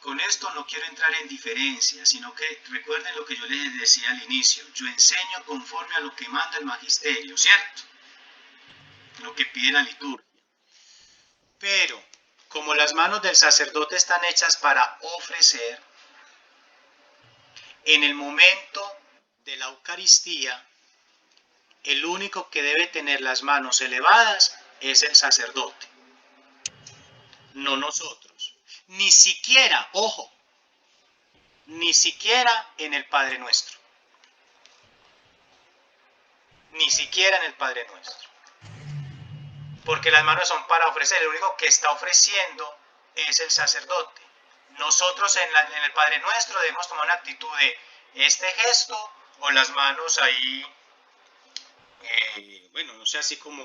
Con esto no quiero entrar en diferencia, sino que recuerden lo que yo les decía al inicio. Yo enseño conforme a lo que manda el magisterio, ¿cierto? Lo que pide la liturgia. Pero, como las manos del sacerdote están hechas para ofrecer, En el momento de la Eucaristía, el único que debe tener las manos elevadas es el sacerdote, no nosotros. Ni siquiera, ojo, ni siquiera en el Padre Nuestro. Ni siquiera en el Padre Nuestro. Porque las manos son para ofrecer, el único que está ofreciendo es el sacerdote. Nosotros en el Padre Nuestro debemos tomar una actitud de este gesto o las manos ahí, bueno, no sé, así como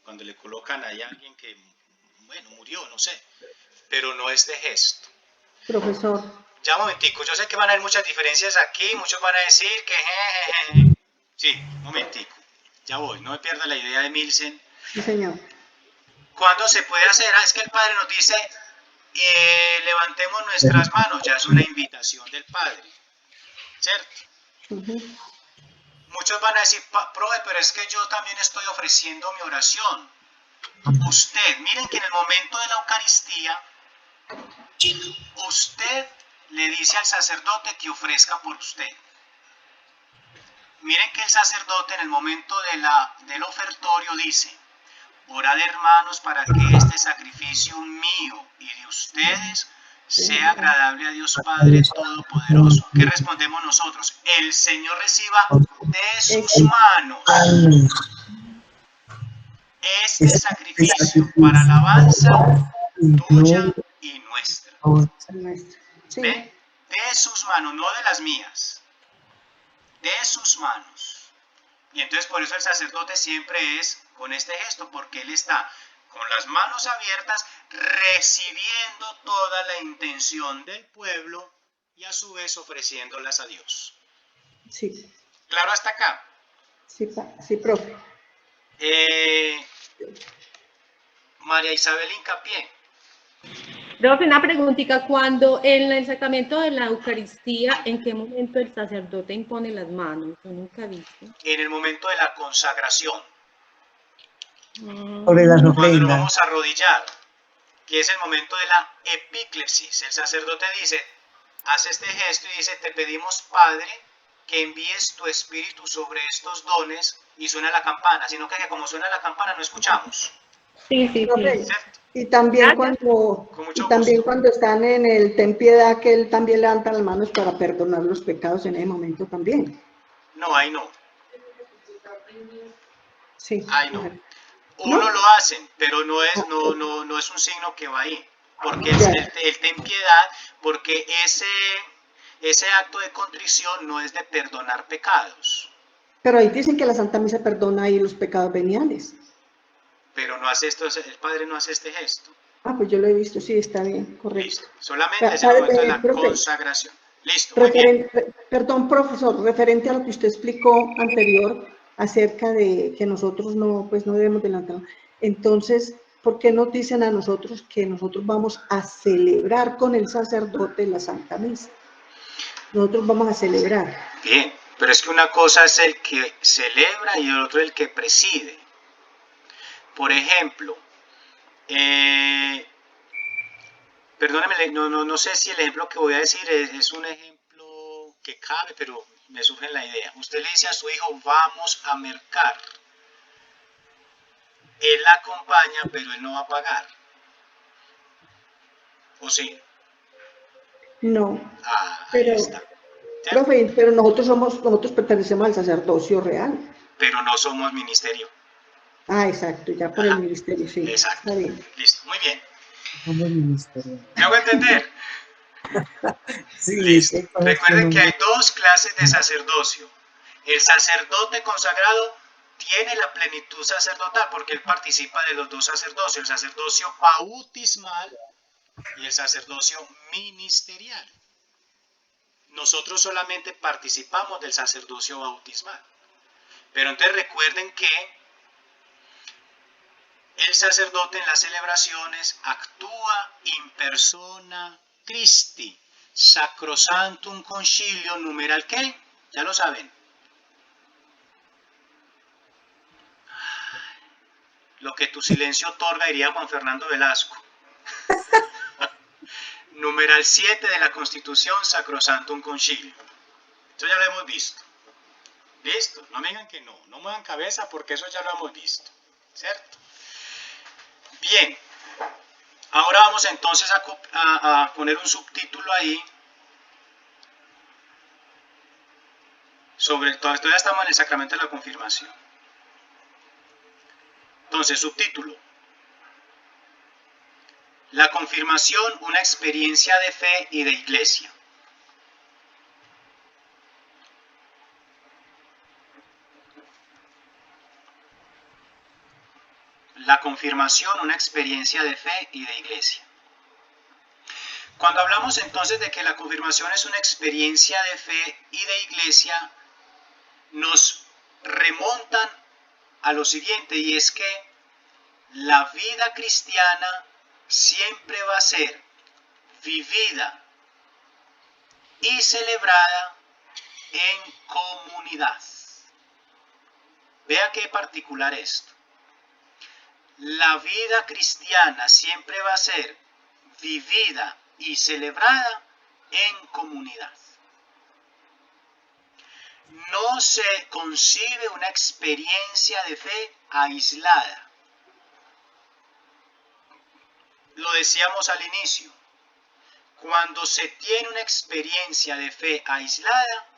cuando le colocan ahí a alguien que, bueno, murió, no sé, pero no este gesto. Profesor. Ya un momentico, yo sé que van a haber muchas diferencias aquí, muchos van a decir que sí, un momentico, ya voy, no me pierda la idea de Milsen. Sí, señor. ¿Cuándo se puede hacer? Es que el Padre nos dice, levantemos nuestras manos, ya es una invitación del Padre, ¿cierto? Muchos van a decir, profe, pero es que yo también estoy ofreciendo mi oración. Usted, miren que en el momento de la Eucaristía, usted le dice al sacerdote que ofrezca por usted. Miren que el sacerdote en el momento del ofertorio dice, orad hermanos para que este sacrificio mío y de ustedes sea agradable a Dios Padre Todopoderoso. ¿Qué respondemos nosotros? El Señor reciba de sus manos este sacrificio para alabanza tuya y nuestra. ¿Ve? De sus manos, no de las mías. De sus manos. Y entonces por eso el sacerdote siempre es con este gesto, porque él está con las manos abiertas recibiendo toda la intención del pueblo y a su vez ofreciéndolas a Dios. Sí. ¿Claro hasta acá? Sí, profe. María Isabel Hincapié. Profe, una preguntita, cuando en el sacramento de la Eucaristía, ¿en qué momento el sacerdote impone las manos? Yo nunca he visto. En el momento de la consagración. Sobre las Cuando ofrendas. nos vamos a arrodillar, que es el momento de la epíclesis. El sacerdote dice, hace este gesto y dice, te pedimos, Padre, que envíes tu espíritu sobre estos dones, y suena la campana, sino que como suena la campana no escuchamos. Sí. ¿Cierto? Y también cuando están en el Ten Piedad, que él también levanta las manos para perdonar los pecados en ese momento también. No, ahí no. Sí. Ahí no. Uno lo hacen, pero no es un signo que va ahí. Porque el Ten Piedad, porque ese acto de contrición no es de perdonar pecados. Pero ahí dicen que la Santa Misa perdona ahí los pecados veniales. Pero no hace esto, el Padre no hace este gesto. Pues yo lo he visto, sí, está bien, correcto. Listo. Solamente es el momento de la consagración. Listo, muy bien. Perdón, profesor, referente a lo que usted explicó anterior acerca de que nosotros no debemos delantar. Entonces, ¿por qué nos dicen a nosotros que nosotros vamos a celebrar con el sacerdote la Santa Misa? Nosotros vamos a celebrar. Bien, pero es que una cosa es el que celebra y el otro el que preside. Por ejemplo, perdóneme, no sé si el ejemplo que voy a decir es un ejemplo que cabe, pero me surge la idea. Usted le dice a su hijo, vamos a mercar. Él la acompaña, pero él no va a pagar. ¿O sí? No. Ahí está. Profe, pero nosotros pertenecemos al sacerdocio real. Pero no somos ministerio. Exacto, ya por el ministerio, sí. Exacto. Está bien. Listo, muy bien. Somos ministerio. ¿Me hago entender? Sí, listo. Recuerden que hay dos clases de sacerdocio. El sacerdote consagrado tiene la plenitud sacerdotal porque él participa de los dos sacerdocios, el sacerdocio bautismal y el sacerdocio ministerial. Nosotros solamente participamos del sacerdocio bautismal. Pero entonces recuerden que el sacerdote en las celebraciones actúa in persona Christi, sacrosantum concilio, numeral ¿qué? Ya lo saben. Lo que tu silencio otorga, diría Juan Fernando Velasco. Numeral 7 de la Constitución, sacrosantum concilio. Eso ya lo hemos visto. Listo, no me digan que no, no muevan cabeza porque eso ya lo hemos visto, ¿cierto? Bien, ahora vamos entonces a poner un subtítulo ahí sobre, todavía estamos en el sacramento de la confirmación. Entonces, subtítulo: la confirmación, una experiencia de fe y de iglesia. La confirmación, una experiencia de fe y de iglesia. Cuando hablamos entonces de que la confirmación es una experiencia de fe y de iglesia, nos remontan a lo siguiente, y es que la vida cristiana siempre va a ser vivida y celebrada en comunidad. Vea qué particular esto. La vida cristiana siempre va a ser vivida y celebrada en comunidad. No se concibe una experiencia de fe aislada. Lo decíamos al inicio. Cuando se tiene una experiencia de fe aislada,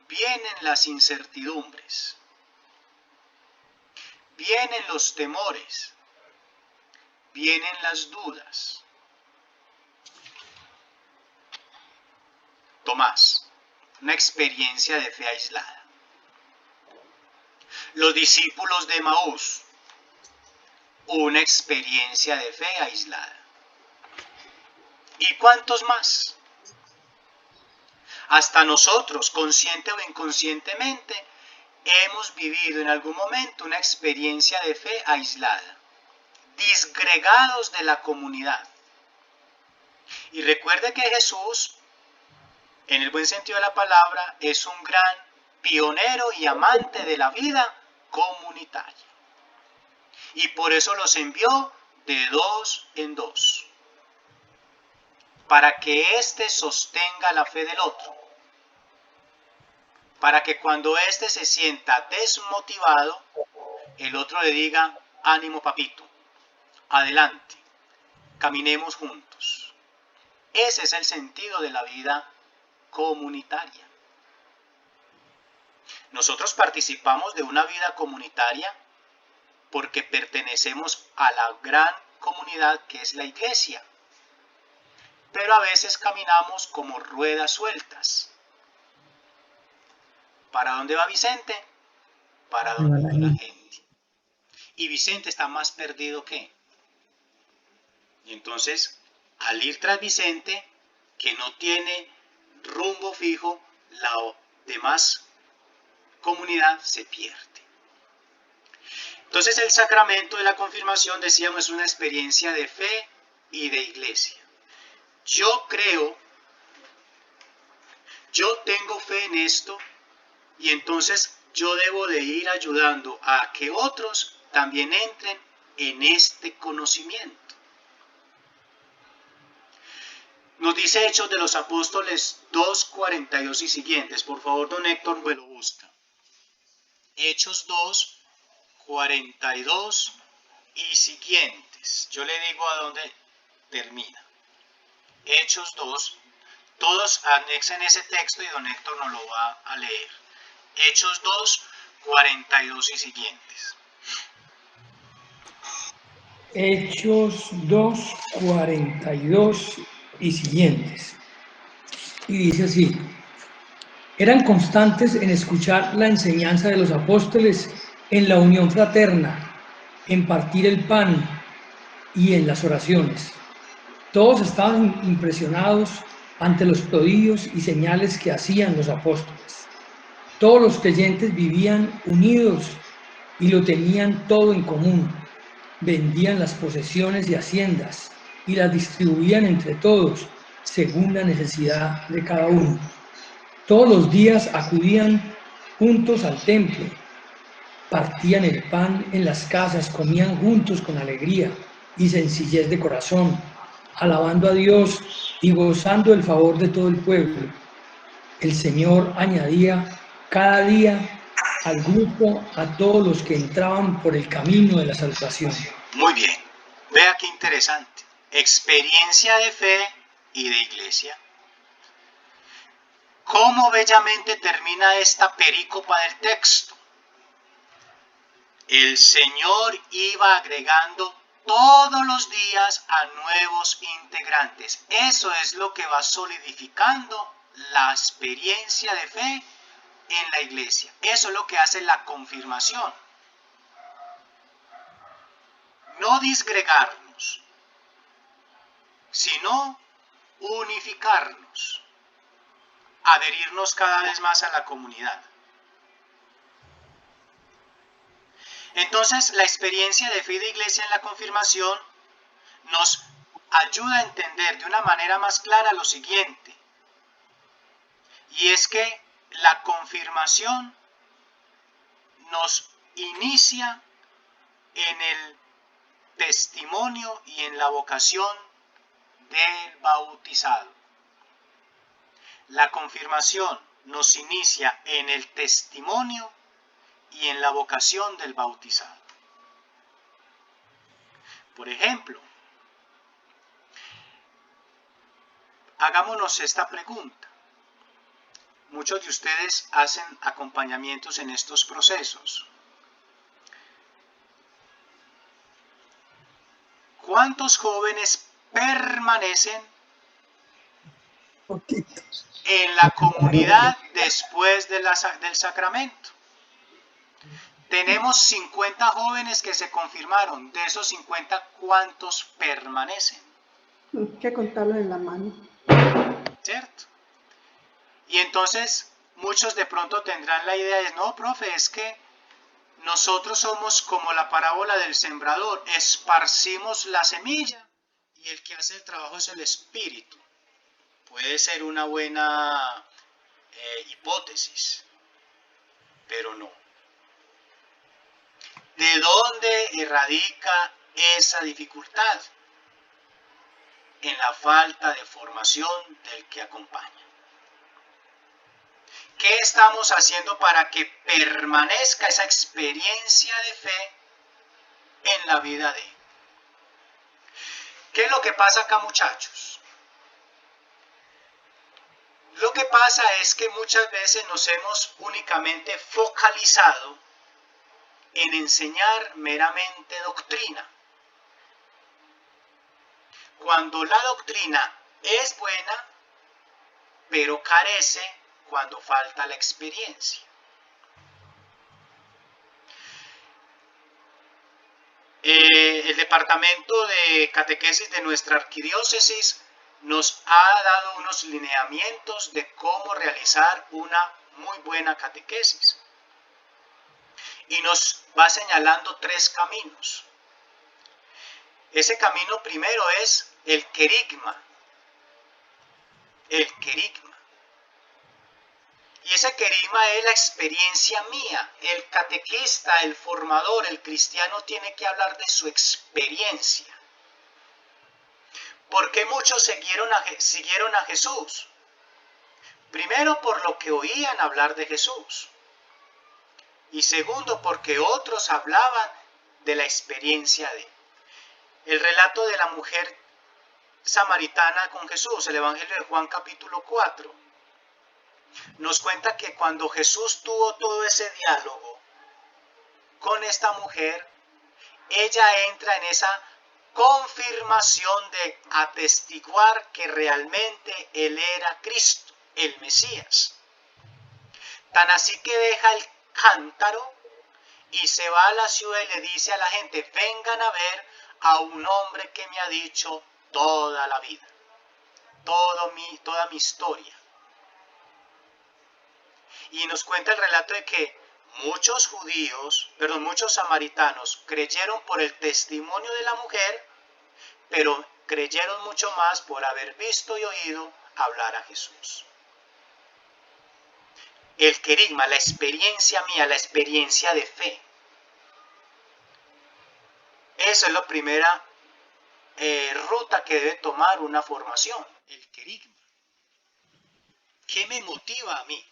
vienen las incertidumbres, vienen los temores, vienen las dudas. Tomás, una experiencia de fe aislada. Los discípulos de Emaús, una experiencia de fe aislada. ¿Y cuántos más? Hasta nosotros, consciente o inconscientemente, hemos vivido en algún momento una experiencia de fe aislada, disgregados de la comunidad. Y recuerde que Jesús, en el buen sentido de la palabra, es un gran pionero y amante de la vida comunitaria. Y por eso los envió de dos en dos, para que éste sostenga la fe del otro, para que cuando éste se sienta desmotivado, el otro le diga: ánimo papito, adelante, caminemos juntos. Ese es el sentido de la vida comunitaria. Nosotros participamos de una vida comunitaria porque pertenecemos a la gran comunidad que es la iglesia. Pero a veces caminamos como ruedas sueltas. ¿Para dónde va Vicente? Para donde va la gente. Y Vicente está más perdido que. Y entonces, al ir tras Vicente, que no tiene rumbo fijo, la demás comunidad se pierde. Entonces, el sacramento de la confirmación, decíamos, es una experiencia de fe y de iglesia. Yo creo, yo tengo fe en esto, y entonces yo debo de ir ayudando a que otros también entren en este conocimiento. Nos dice Hechos de los Apóstoles 2:42 y siguientes. Por favor, don Héctor, me lo busca. Hechos 2:42 y siguientes. Yo le digo a dónde termina. Hechos 2, todos anexen ese texto y don Héctor nos lo va a leer. Hechos 2:42 y siguientes. Hechos 2:42 y siguientes. Y dice así: eran constantes en escuchar la enseñanza de los apóstoles, en la unión fraterna, en partir el pan y en las oraciones. Todos estaban impresionados ante los prodigios y señales que hacían los apóstoles. Todos los creyentes vivían unidos y lo tenían todo en común. Vendían las posesiones y haciendas y las distribuían entre todos según la necesidad de cada uno. Todos los días acudían juntos al templo, partían el pan en las casas, comían juntos con alegría y sencillez de corazón, alabando a Dios y gozando el favor de todo el pueblo. el Señor añadía cada día al grupo a todos los que entraban por el camino de la salvación. Muy bien. Vea qué interesante. Experiencia de fe y de iglesia. ¿Cómo bellamente termina esta perícopa del texto? El Señor iba agregando todos los días a nuevos integrantes. Eso es lo que va solidificando la experiencia de fe en la iglesia. Eso es lo que hace la confirmación. No disgregarnos, sino unificarnos, adherirnos cada vez más a la comunidad. Entonces, la experiencia de fe y de iglesia en la confirmación nos ayuda a entender de una manera más clara lo siguiente, y es que la confirmación nos inicia en el testimonio y en la vocación del bautizado. La confirmación nos inicia en el testimonio y en la vocación del bautizado. Por ejemplo, hagámonos esta pregunta. Muchos de ustedes hacen acompañamientos en estos procesos. ¿Cuántos jóvenes permanecen en la comunidad después del sacramento? Tenemos 50 jóvenes que se confirmaron. De esos 50, ¿cuántos permanecen? Hay que contarlo en la mano. ¿Cierto? Y entonces muchos de pronto tendrán la idea de, no, profe, es que nosotros somos como la parábola del sembrador, esparcimos la semilla y el que hace el trabajo es el Espíritu. Puede ser una buena hipótesis, pero no. ¿De dónde radica esa dificultad? En la falta de formación del que acompaña. ¿Qué estamos haciendo para que permanezca esa experiencia de fe en la vida de él? ¿Qué es lo que pasa acá, muchachos? Lo que pasa es que muchas veces nos hemos únicamente focalizado en enseñar meramente doctrina. Cuando la doctrina es buena, pero carece cuando falta la experiencia. El departamento de catequesis de nuestra arquidiócesis nos ha dado unos lineamientos de cómo realizar una muy buena catequesis. Y nos va señalando 3 caminos. Ese camino primero es el querigma. El querigma. Y ese querigma es la experiencia mía. El catequista, el formador, el cristiano tiene que hablar de su experiencia. ¿Por qué muchos siguieron a Jesús? Primero, por lo que oían hablar de Jesús. Y segundo, porque otros hablaban de la experiencia de él. El relato de la mujer samaritana con Jesús, el Evangelio de Juan capítulo 4, nos cuenta que cuando Jesús tuvo todo ese diálogo con esta mujer, ella entra en esa confirmación de atestiguar que realmente Él era Cristo, el Mesías. Tan así que deja el cántaro y se va a la ciudad y le dice a la gente, vengan a ver a un hombre que me ha dicho toda la vida, toda mi historia. Y nos cuenta el relato de que muchos samaritanos creyeron por el testimonio de la mujer, pero creyeron mucho más por haber visto y oído hablar a Jesús. El querigma, la experiencia mía, la experiencia de fe. Esa es la primera ruta que debe tomar una formación, el querigma. ¿Qué me motiva a mí?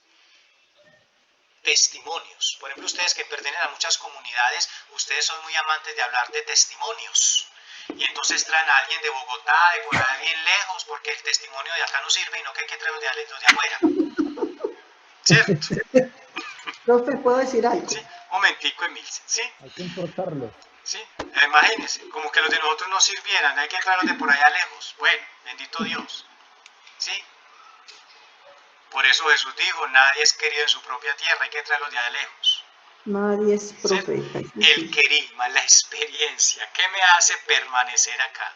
Testimonios. Por ejemplo, ustedes que pertenecen a muchas comunidades, ustedes son muy amantes de hablar de testimonios. Y entonces traen a alguien de Bogotá, de por ahí bien lejos, porque el testimonio de acá no sirve y no que hay que traer los de afuera. ¿Cierto? Profe, ¿puedo decir algo? Sí, un momentico, Emilce. ¿Sí? Hay que importarlo. Sí, imagínense, como que los de nosotros no sirvieran, hay que traerlos de por allá lejos. Bueno, bendito Dios. ¿Sí? Por eso Jesús dijo, nadie es querido en su propia tierra, hay que traerlos de allá lejos. Nadie es profeta. El querigma, la experiencia, ¿qué me hace permanecer acá?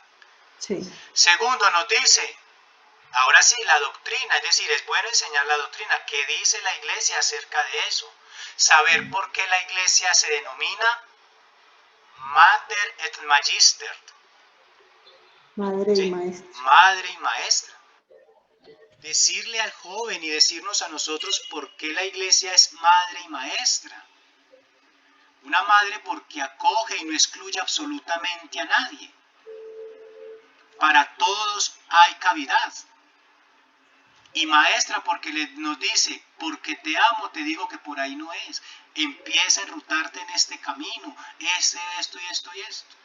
Sí. Segundo, nos dice, ahora sí, la doctrina, es decir, es bueno enseñar la doctrina. ¿Qué dice la iglesia acerca de eso? Saber por qué la iglesia se denomina Mater et Magister. Madre ¿Sí? y maestra. Madre y maestra. Decirle al joven y decirnos a nosotros por qué la iglesia es madre y maestra. Una madre porque acoge y no excluye absolutamente a nadie. Para todos hay cavidad. Y maestra porque nos dice, porque te amo, te digo que por ahí no es. Empieza a enrutarte en este camino, esto y esto y esto.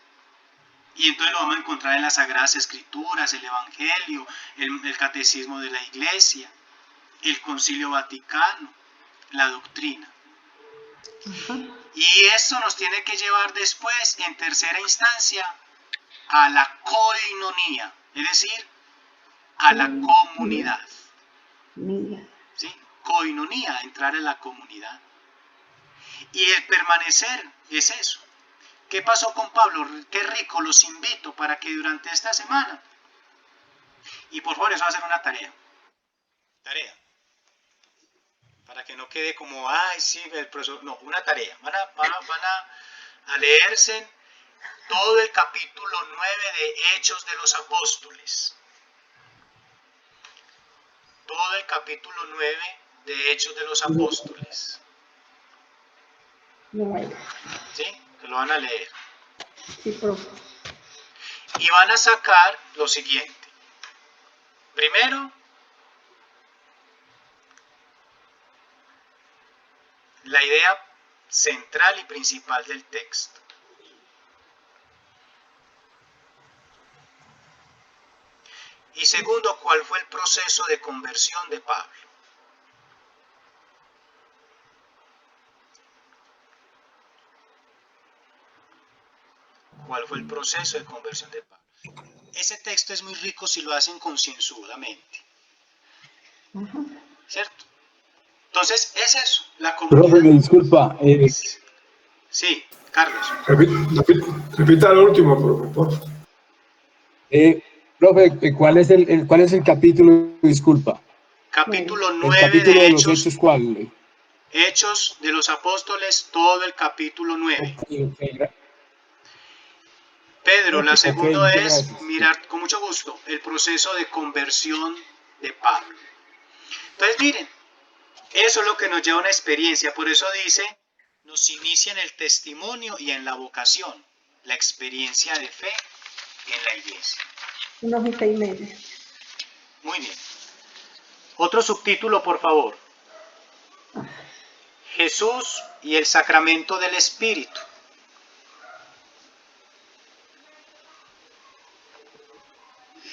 Y entonces lo vamos a encontrar en las Sagradas Escrituras, el Evangelio, el Catecismo de la Iglesia, el Concilio Vaticano, la doctrina. Y esto nos tiene que llevar después, en tercera instancia, a la koinonía, es decir, a la comunidad. ¿Sí? Koinonía, entrar en la comunidad. Y el permanecer es eso. ¿Qué pasó con Pablo? Qué rico, los invito para que durante esta semana, y por favor, eso va a ser una tarea, para que no quede como, ay, sí, el profesor, no, una tarea, van a leerse todo el capítulo 9 de Hechos de los Apóstoles, todo el capítulo 9 de Hechos de los Apóstoles, ¿sí? Que lo van a leer. Sí, profe. Y van a sacar lo siguiente. Primero, la idea central y principal del texto. Y segundo, ¿cuál fue el proceso de conversión de Pablo? ¿Cuál fue el proceso de conversión de Pablo? Ese texto es muy rico si lo hacen concienzudamente. ¿Cierto? Entonces, es eso, la comunidad. Profe, me disculpa. Sí, Carlos. Repita lo último, por favor. Profe, ¿cuál es el capítulo? Disculpa. Capítulo 9 el capítulo de los Hechos. Hechos, ¿cuál? Hechos de los Apóstoles, todo el capítulo 9. Okay. Pedro, la segunda es gracias. mirar con mucho gusto el proceso de conversión de Pablo. Entonces miren, eso es lo que nos lleva a una experiencia, por eso dice, nos inicia en el testimonio y en la vocación, la experiencia de fe en la iglesia. Una hojita y media. Muy bien. Otro subtítulo, por favor. Jesús y el sacramento del Espíritu.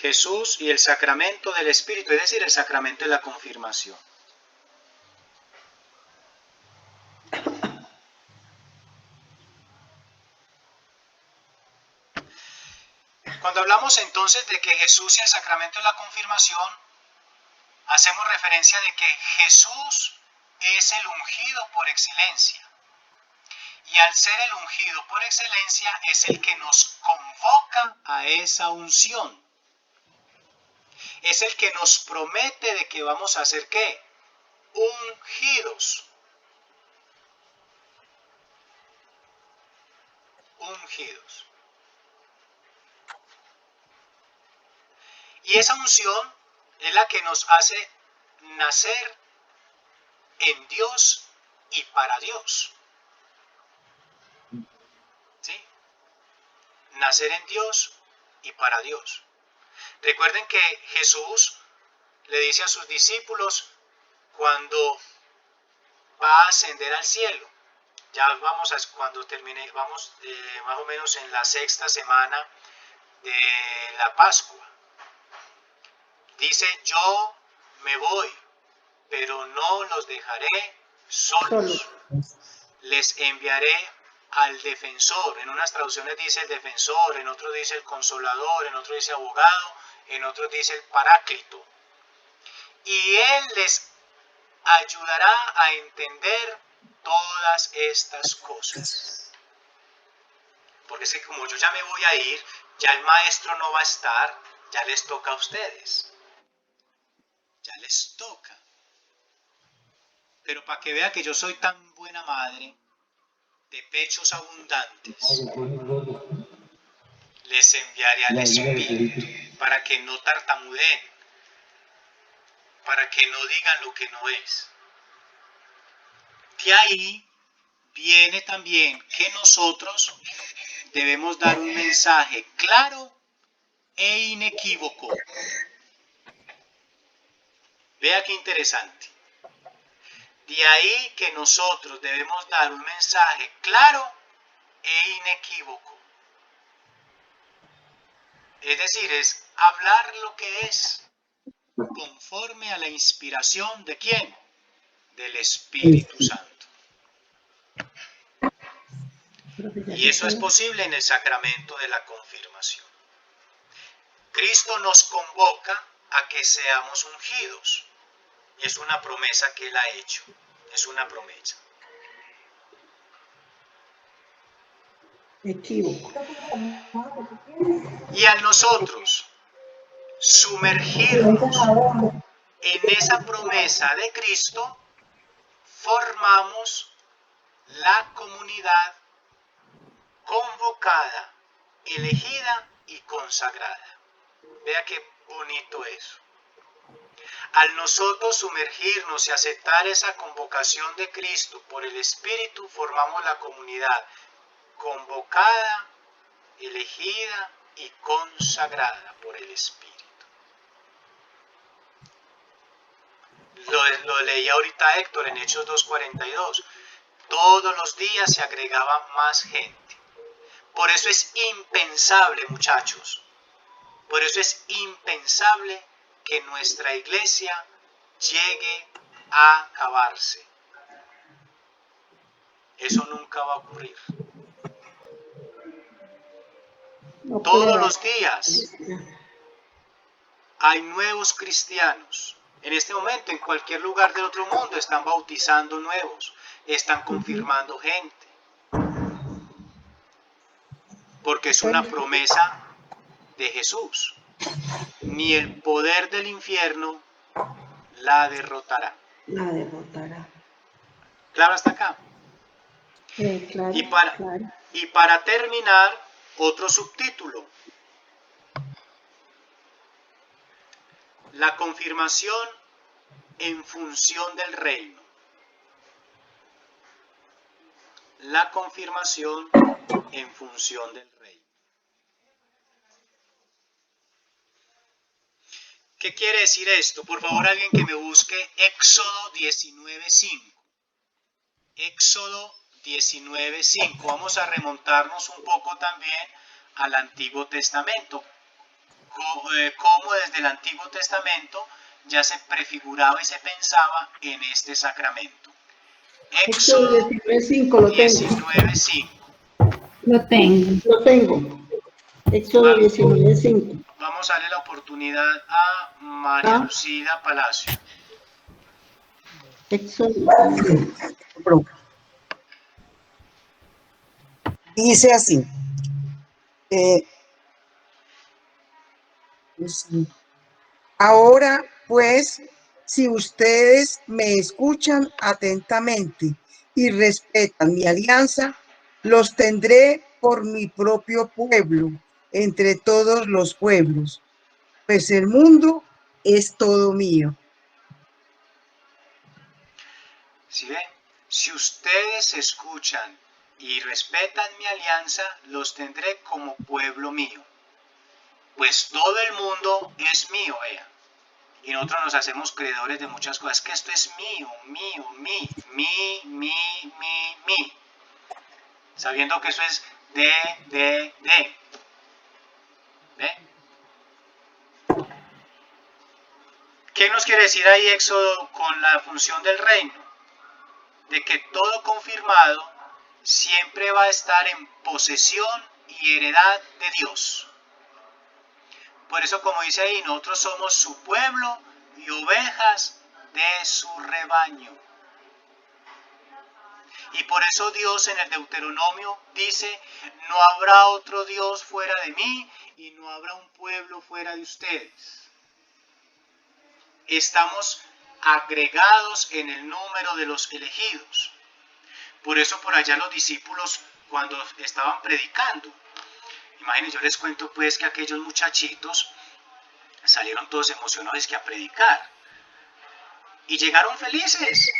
Jesús y el sacramento del Espíritu, es decir, el sacramento de la confirmación. Cuando hablamos entonces de que Jesús y el sacramento de la confirmación, hacemos referencia de que Jesús es el ungido por excelencia. Y al ser el ungido por excelencia es el que nos convoca a esa unción. Es el que nos promete de que vamos a ser ¿qué? Ungidos. Ungidos. Y esa unción es la que nos hace nacer en Dios y para Dios. ¿Sí? Nacer en Dios y para Dios. Recuerden que Jesús le dice a sus discípulos, cuando va a ascender al cielo. Ya vamos cuando termine, vamos más o menos en la sexta semana de la Pascua. Dice, yo me voy, pero no los dejaré solos. Les enviaré al defensor. En unas traducciones dice el defensor, en otros dice el consolador, en otros dice abogado, en otros dice el paráclito. Y él les ayudará a entender todas estas cosas. Porque es que como yo ya me voy a ir, ya el maestro no va a estar, ya les toca a ustedes. Ya les toca. Pero para que vea que yo soy tan buena madre, de pechos abundantes, les enviaré al Espíritu para que no tartamudeen, para que no digan lo que no es. De ahí viene también que nosotros debemos dar un mensaje claro e inequívoco. Vea qué interesante. De ahí que nosotros debemos dar un mensaje claro e inequívoco. Es decir, es hablar lo que es, conforme a la inspiración de ¿quién? Del Espíritu Santo. Y eso es posible en el sacramento de la confirmación. Cristo nos convoca a que seamos ungidos. Es una promesa que Él ha hecho. Es una promesa. Equívoco. Y al nosotros sumergirnos en esa promesa de Cristo, formamos la comunidad convocada, elegida y consagrada. Vea qué bonito eso. Al nosotros sumergirnos y aceptar esa convocación de Cristo por el Espíritu, formamos la comunidad convocada, elegida y consagrada por el Espíritu. Lo leía ahorita Héctor en Hechos 2:42. Todos los días se agregaba más gente. Por eso es impensable, muchachos. Por eso es impensable que nuestra iglesia llegue a acabarse. Eso nunca va a ocurrir. Todos los días hay nuevos cristianos. En este momento, en cualquier lugar del otro mundo, están bautizando nuevos, están confirmando gente. Porque es una promesa de Jesús. Ni el poder del infierno la derrotará. La derrotará. ¿Claro hasta acá? Claro, y para terminar, otro subtítulo. La confirmación en función del reino. La confirmación en función del reino. ¿Qué quiere decir esto? Por favor, alguien que me busque Éxodo 19:5. Éxodo 19:5. Vamos a remontarnos un poco también al Antiguo Testamento. Cómo desde el Antiguo Testamento ya se prefiguraba y se pensaba en este sacramento. Éxodo 19:5 Lo tengo. Lo tengo. Éxodo 19:5. Vamos a darle la oportunidad a María Lucida Palacio. Éxodo. Dice así. Ahora, pues, si ustedes me escuchan atentamente y respetan mi alianza, los tendré por mi propio pueblo entre todos los pueblos, pues el mundo es todo mío. ¿Sí ven? Si ustedes escuchan y respetan mi alianza, los tendré como pueblo mío. Pues todo el mundo es mío, vea. Y nosotros nos hacemos creedores de muchas cosas, que esto es mío, sabiendo que eso es de. ¿Ve? ¿Qué nos quiere decir ahí Éxodo con la función del reino? De que todo confirmado siempre va a estar en posesión y heredad de Dios. Por eso, como dice ahí, nosotros somos su pueblo y ovejas de su rebaño. Y por eso Dios en el Deuteronomio dice, no habrá otro Dios fuera de mí y no habrá un pueblo fuera de ustedes. Estamos agregados en el número de los elegidos. Por eso por allá los discípulos cuando estaban predicando, imagínense, yo les cuento pues que aquellos muchachitos salieron todos emocionados que a predicar y llegaron felices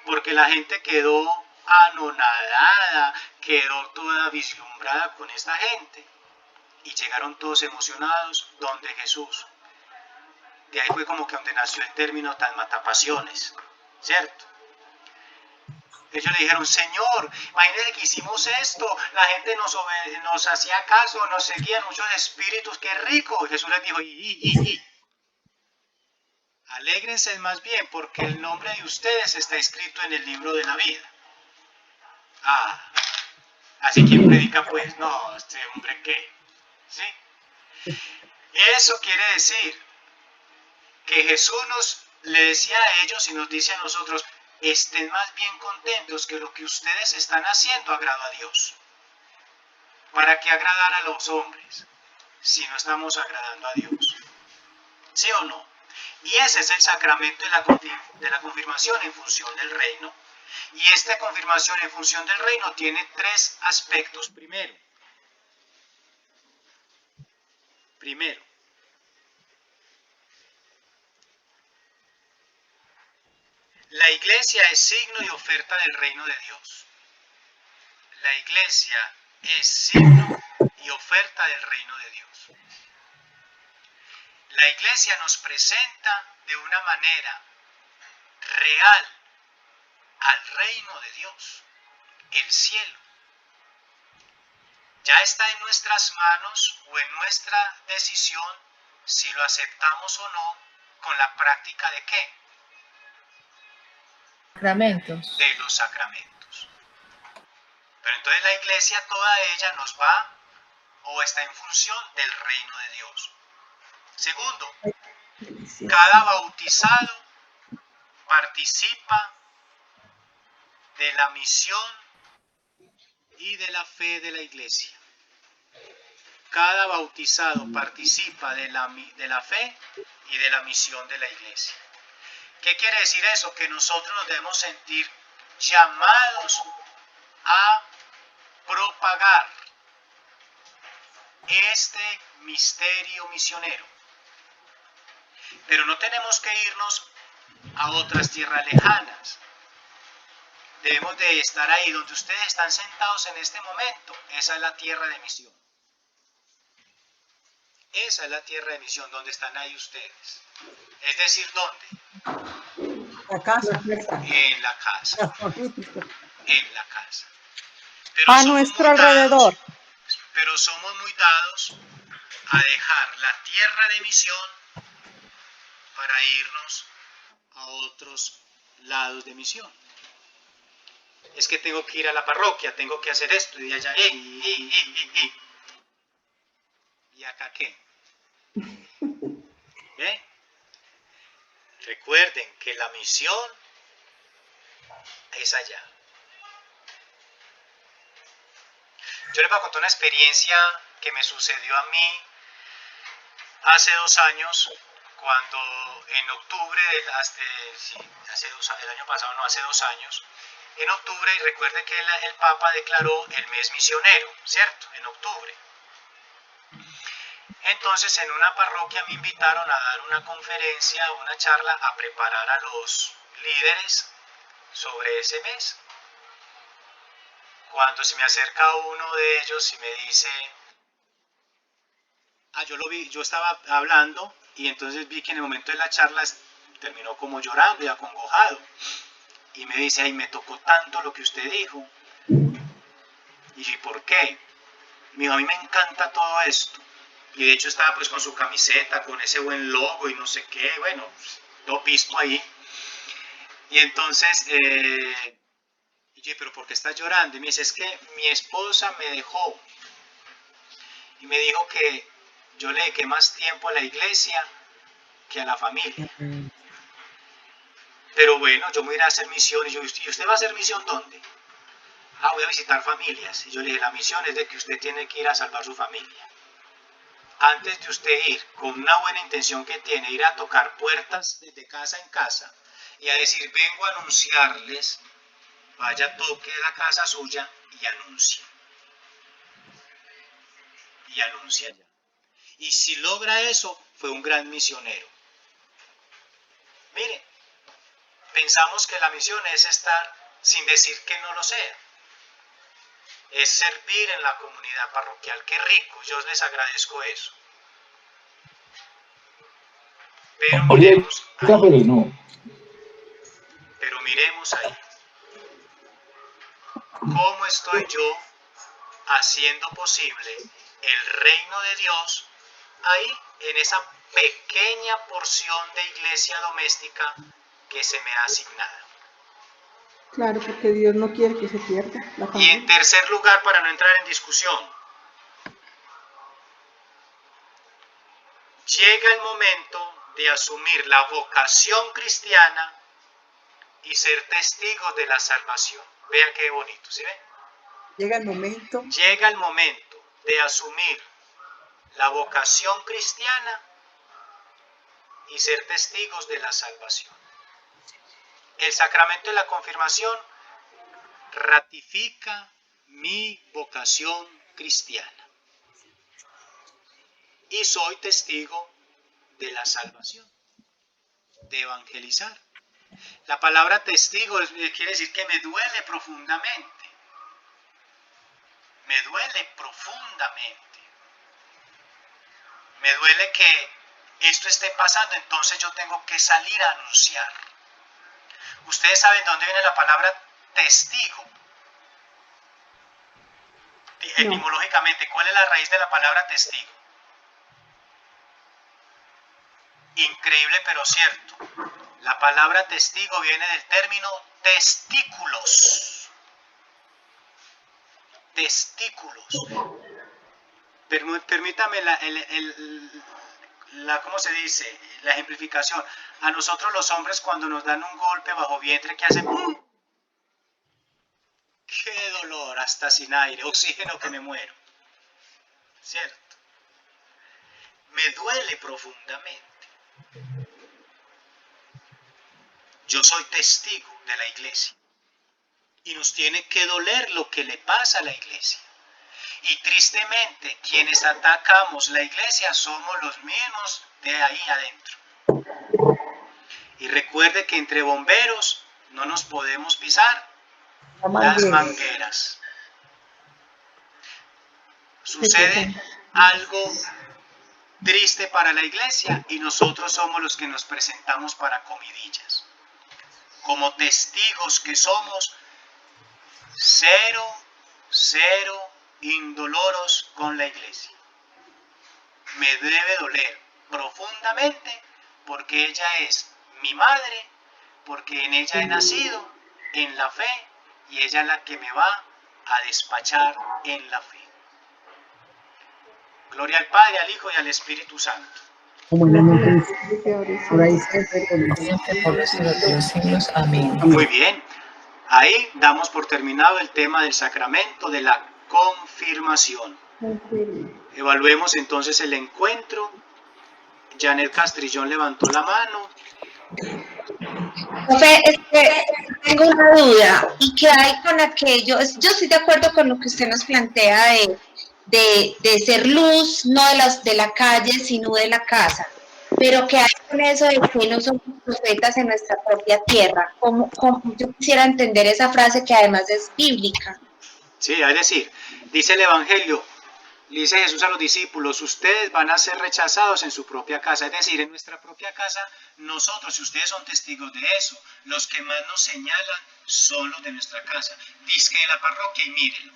porque la gente quedó anonadada, quedó toda vislumbrada con esta gente y llegaron todos emocionados donde Jesús. De ahí fue como que donde nació el término tan matapasiones, ¿cierto? Ellos le dijeron, Señor, imagínense que hicimos esto, la gente nos hacía caso, nos seguían muchos espíritus, qué rico. Y Jesús les dijo, alégrense más bien, porque el nombre de ustedes está escrito en el libro de la vida. Así que predica pues, no, este hombre qué, ¿sí? Eso quiere decir que Jesús le decía a ellos y nos dice a nosotros, estén más bien contentos que lo que ustedes están haciendo agrada a Dios. ¿Para qué agradar a los hombres si no estamos agradando a Dios? ¿Sí o no? Y ese es el sacramento de la confirmación en función del reino. Y esta confirmación en función del reino tiene tres aspectos. Primero, la iglesia es signo y oferta del reino de Dios. La iglesia es signo y oferta del reino de Dios. La iglesia nos presenta de una manera real al reino de Dios, el cielo. Ya está en nuestras manos o en nuestra decisión si lo aceptamos o no con la práctica de ¿qué? Sacramentos. De los sacramentos. Pero entonces la iglesia, toda ella nos va o está en función del reino de Dios. Segundo, cada bautizado participa de la misión y de la fe de la iglesia. Cada bautizado participa de la fe y de la misión de la iglesia. ¿Qué quiere decir eso? Que nosotros nos debemos sentir llamados a propagar este misterio misionero. Pero no tenemos que irnos a otras tierras lejanas. Debemos de estar ahí donde ustedes están sentados en este momento. Esa es la tierra de misión. Esa es la tierra de misión, donde están ahí ustedes. Es decir, ¿dónde? La casa. En la casa. En la casa. Pero A nuestro alrededor. Pero somos muy dados a dejar la tierra de misión para irnos a otros lados de misión. Es que tengo que ir a la parroquia, tengo que hacer esto y allá. ¿Y acá qué? ¿Eh? Recuerden que la misión es allá. Yo les voy a contar una experiencia que me sucedió a mí hace 2 años, cuando en octubre, el año pasado, no, hace 2 años, en octubre, y recuerden que el Papa declaró el mes misionero, ¿cierto? En octubre. Entonces en una parroquia me invitaron a dar una conferencia, una charla, a preparar a los líderes sobre ese mes. Cuando se me acerca uno de ellos y me dice, yo lo vi, yo estaba hablando y entonces vi que en el momento de la charla terminó como llorando y acongojado. Y me dice, ay, me tocó tanto lo que usted dijo. Y yo, ¿y por qué? Me dijo, a mí me encanta todo esto. Y de hecho estaba pues con su camiseta, con ese buen logo y no sé qué, bueno, todo pispo ahí. Y entonces, y yo, ¿pero por qué estás llorando? Y me dice, es que mi esposa me dejó. Y me dijo que yo le dediqué más tiempo a la iglesia que a la familia. Pero bueno, yo me voy a ir a hacer misión. Y yo, ¿y usted va a hacer misión dónde? Ah, voy a visitar familias. Y yo le dije, la misión es de que usted tiene que ir a salvar su familia. Antes de usted ir con una buena intención que tiene, ir a tocar puertas desde casa en casa y a decir, vengo a anunciarles, vaya, toque la casa suya y anuncie. Y anuncia ya. Y si logra eso, fue un gran misionero. Mire, pensamos que la misión es estar sin decir que no lo sea. Es servir en la comunidad parroquial. Qué rico, yo les agradezco eso. Pero miremos ahí. Pero miremos ahí. ¿Cómo estoy yo haciendo posible el reino de Dios ahí, en esa pequeña porción de iglesia doméstica que se me ha asignado? Claro, porque Dios no quiere que se pierda la Y familia. en tercer lugar, para no entrar en discusión, llega el momento de asumir la vocación cristiana y ser testigos de la salvación. Vea qué bonito, ¿sí ven? Llega el momento. Llega el momento de asumir la vocación cristiana y ser testigos de la salvación. El sacramento de la confirmación ratifica mi vocación cristiana y soy testigo de la salvación, de evangelizar. La palabra testigo quiere decir que me duele profundamente. Me duele profundamente. Me duele que esto esté pasando, entonces yo tengo que salir a anunciar. Ustedes saben de dónde viene la palabra testigo. Etimológicamente, ¿cuál es la raíz de la palabra testigo? Increíble pero cierto. La palabra testigo viene del término testículos. Testículos. Permítame ¿cómo se dice? La ejemplificación. A nosotros los hombres cuando nos dan un golpe bajo vientre, ¿qué hacen? ¡Qué dolor! Hasta sin aire, oxígeno que me muero. ¿Cierto? Me duele profundamente. Yo soy testigo de la iglesia. Y nos tiene que doler lo que le pasa a la iglesia. Y tristemente, quienes atacamos la iglesia somos los mismos de ahí adentro. Y recuerde que entre bomberos no nos podemos pisar las mangueras. Sucede algo triste para la iglesia y nosotros somos los que nos presentamos para comidillas. Como testigos que somos, cero indoloros con la iglesia. Me debe doler profundamente porque ella es mi madre, porque en ella he nacido, en la fe, y ella es la que me va a despachar en la fe. Gloria al Padre, al Hijo y al Espíritu Santo. Muy bien. Ahí damos por terminado el tema del sacramento de la confirmación. Evaluemos entonces el encuentro. Janet Castrillón levantó la mano. Profe, tengo una duda. ¿Y qué hay con aquello? Yo estoy de acuerdo con lo que usted nos plantea de ser luz, no de la calle, sino de la casa. Pero ¿qué hay con eso de que no somos profetas en nuestra propia tierra? Yo quisiera entender esa frase que además es bíblica. Sí, es decir, dice el Evangelio, Le dice Jesús a los discípulos, ustedes van a ser rechazados en su propia casa, es decir, en nuestra propia casa, nosotros, y ustedes son testigos de eso, los que más nos señalan son los de nuestra casa. Dice de la parroquia y mírenlo.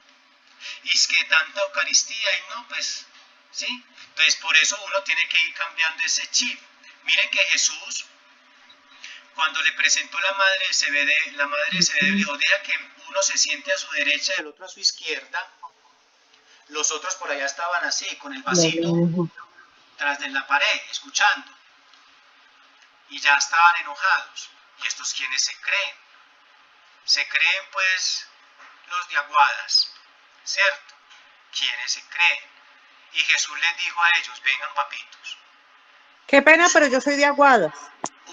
Y es que tanta Eucaristía y no, pues, ¿sí? Entonces por eso uno tiene que ir cambiando ese chip. Miren que Jesús, cuando le presentó la madre de Zebedeo, le dijo, deja que uno se siente a su derecha y el otro a su izquierda. Los otros por allá estaban así, con el vasito tras de la pared, escuchando. Y ya estaban enojados. ¿Y estos quiénes se creen? Se creen pues los de Aguadas, ¿cierto? ¿Quiénes se creen? Y Jesús les dijo a ellos, vengan papitos. Qué pena, pero yo soy de Aguadas.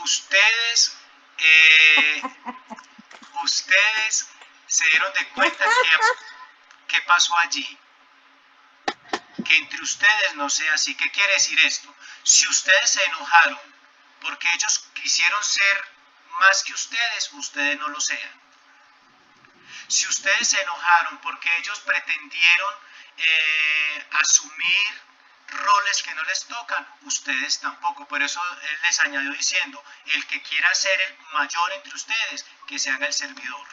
Ustedes se dieron de cuenta ¿qué pasó allí? Que entre ustedes no sea así. ¿Qué quiere decir esto? Si ustedes se enojaron porque ellos quisieron ser más que ustedes no lo sean. Si ustedes se enojaron porque ellos pretendieron asumir roles que no les tocan, ustedes tampoco. Por eso él les añadió diciendo, el que quiera ser el mayor entre ustedes, que se haga el servidor.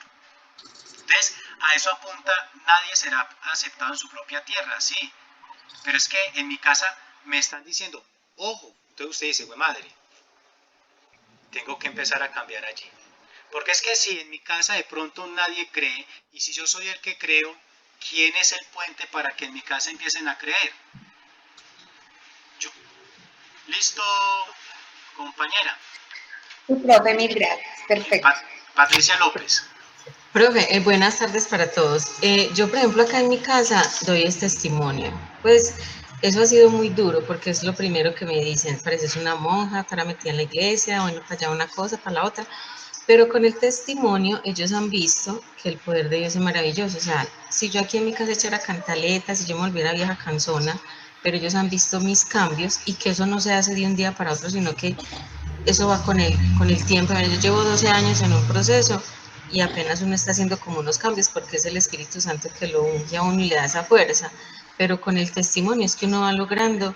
Entonces, a eso apunta, nadie será aceptado en su propia tierra, sí. Pero es que en mi casa me están diciendo, ojo, entonces usted dice, güey madre, tengo que empezar a cambiar allí. Porque es que si en mi casa de pronto nadie cree, y si yo soy el que creo, ¿quién es el puente para que en mi casa empiecen a creer? Yo. ¿Listo, compañera? Sí, profe, mil gracias, perfecto. Patricia López. Profe, buenas tardes para todos. Yo, por ejemplo, acá en mi casa doy este testimonio. Pues eso ha sido muy duro porque es lo primero que me dicen. Pareces una monja, para metida en la iglesia, bueno, para allá una cosa, para la otra. Pero con el testimonio ellos han visto que el poder de Dios es maravilloso. O sea, si yo aquí en mi casa echara cantaletas, si yo me volviera vieja cansona, pero ellos han visto mis cambios y que eso no se hace de un día para otro, sino que eso va con el tiempo. Yo llevo 12 años en un proceso y apenas uno está haciendo como unos cambios porque es el Espíritu Santo que lo unge a uno y le da esa fuerza. Pero con el testimonio es que uno va logrando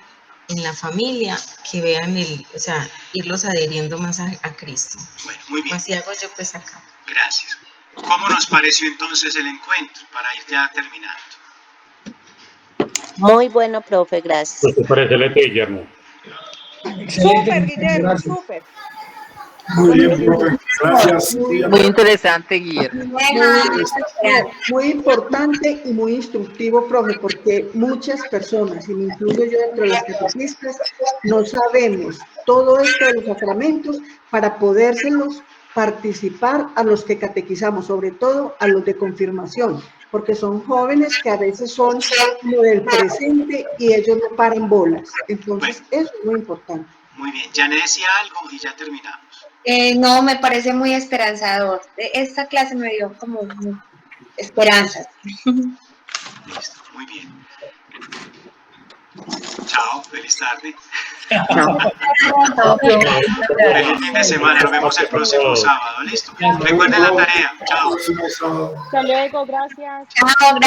en la familia que vean o sea, irlos adheriendo más a Cristo. Bueno, muy bien. Así hago yo pues acá. Gracias. ¿Cómo nos pareció entonces el encuentro para ir ya terminando? Muy bueno, profe, gracias. Pues te parece excelente, Guillermo. Súper, Guillermo, súper. Muy bien, profe. Gracias. Muy interesante, Guillermo. Muy importante y muy instructivo, profe, porque muchas personas, y me incluyo yo dentro de las catequistas, no sabemos todo esto de los sacramentos para podérselos participar a los que catequizamos, sobre todo a los de confirmación, porque son jóvenes que a veces son como del presente y ellos no paran bolas. Entonces, eso es muy importante. Muy bien, ya le decía algo y ya terminamos. No, me parece muy esperanzador. Esta clase me dio como esperanzas. Listo, muy bien. Chao, feliz tarde. Feliz fin de semana, nos vemos el próximo sábado, listo. Recuerden la tarea, chao. Hasta luego, gracias. Chao, gracias.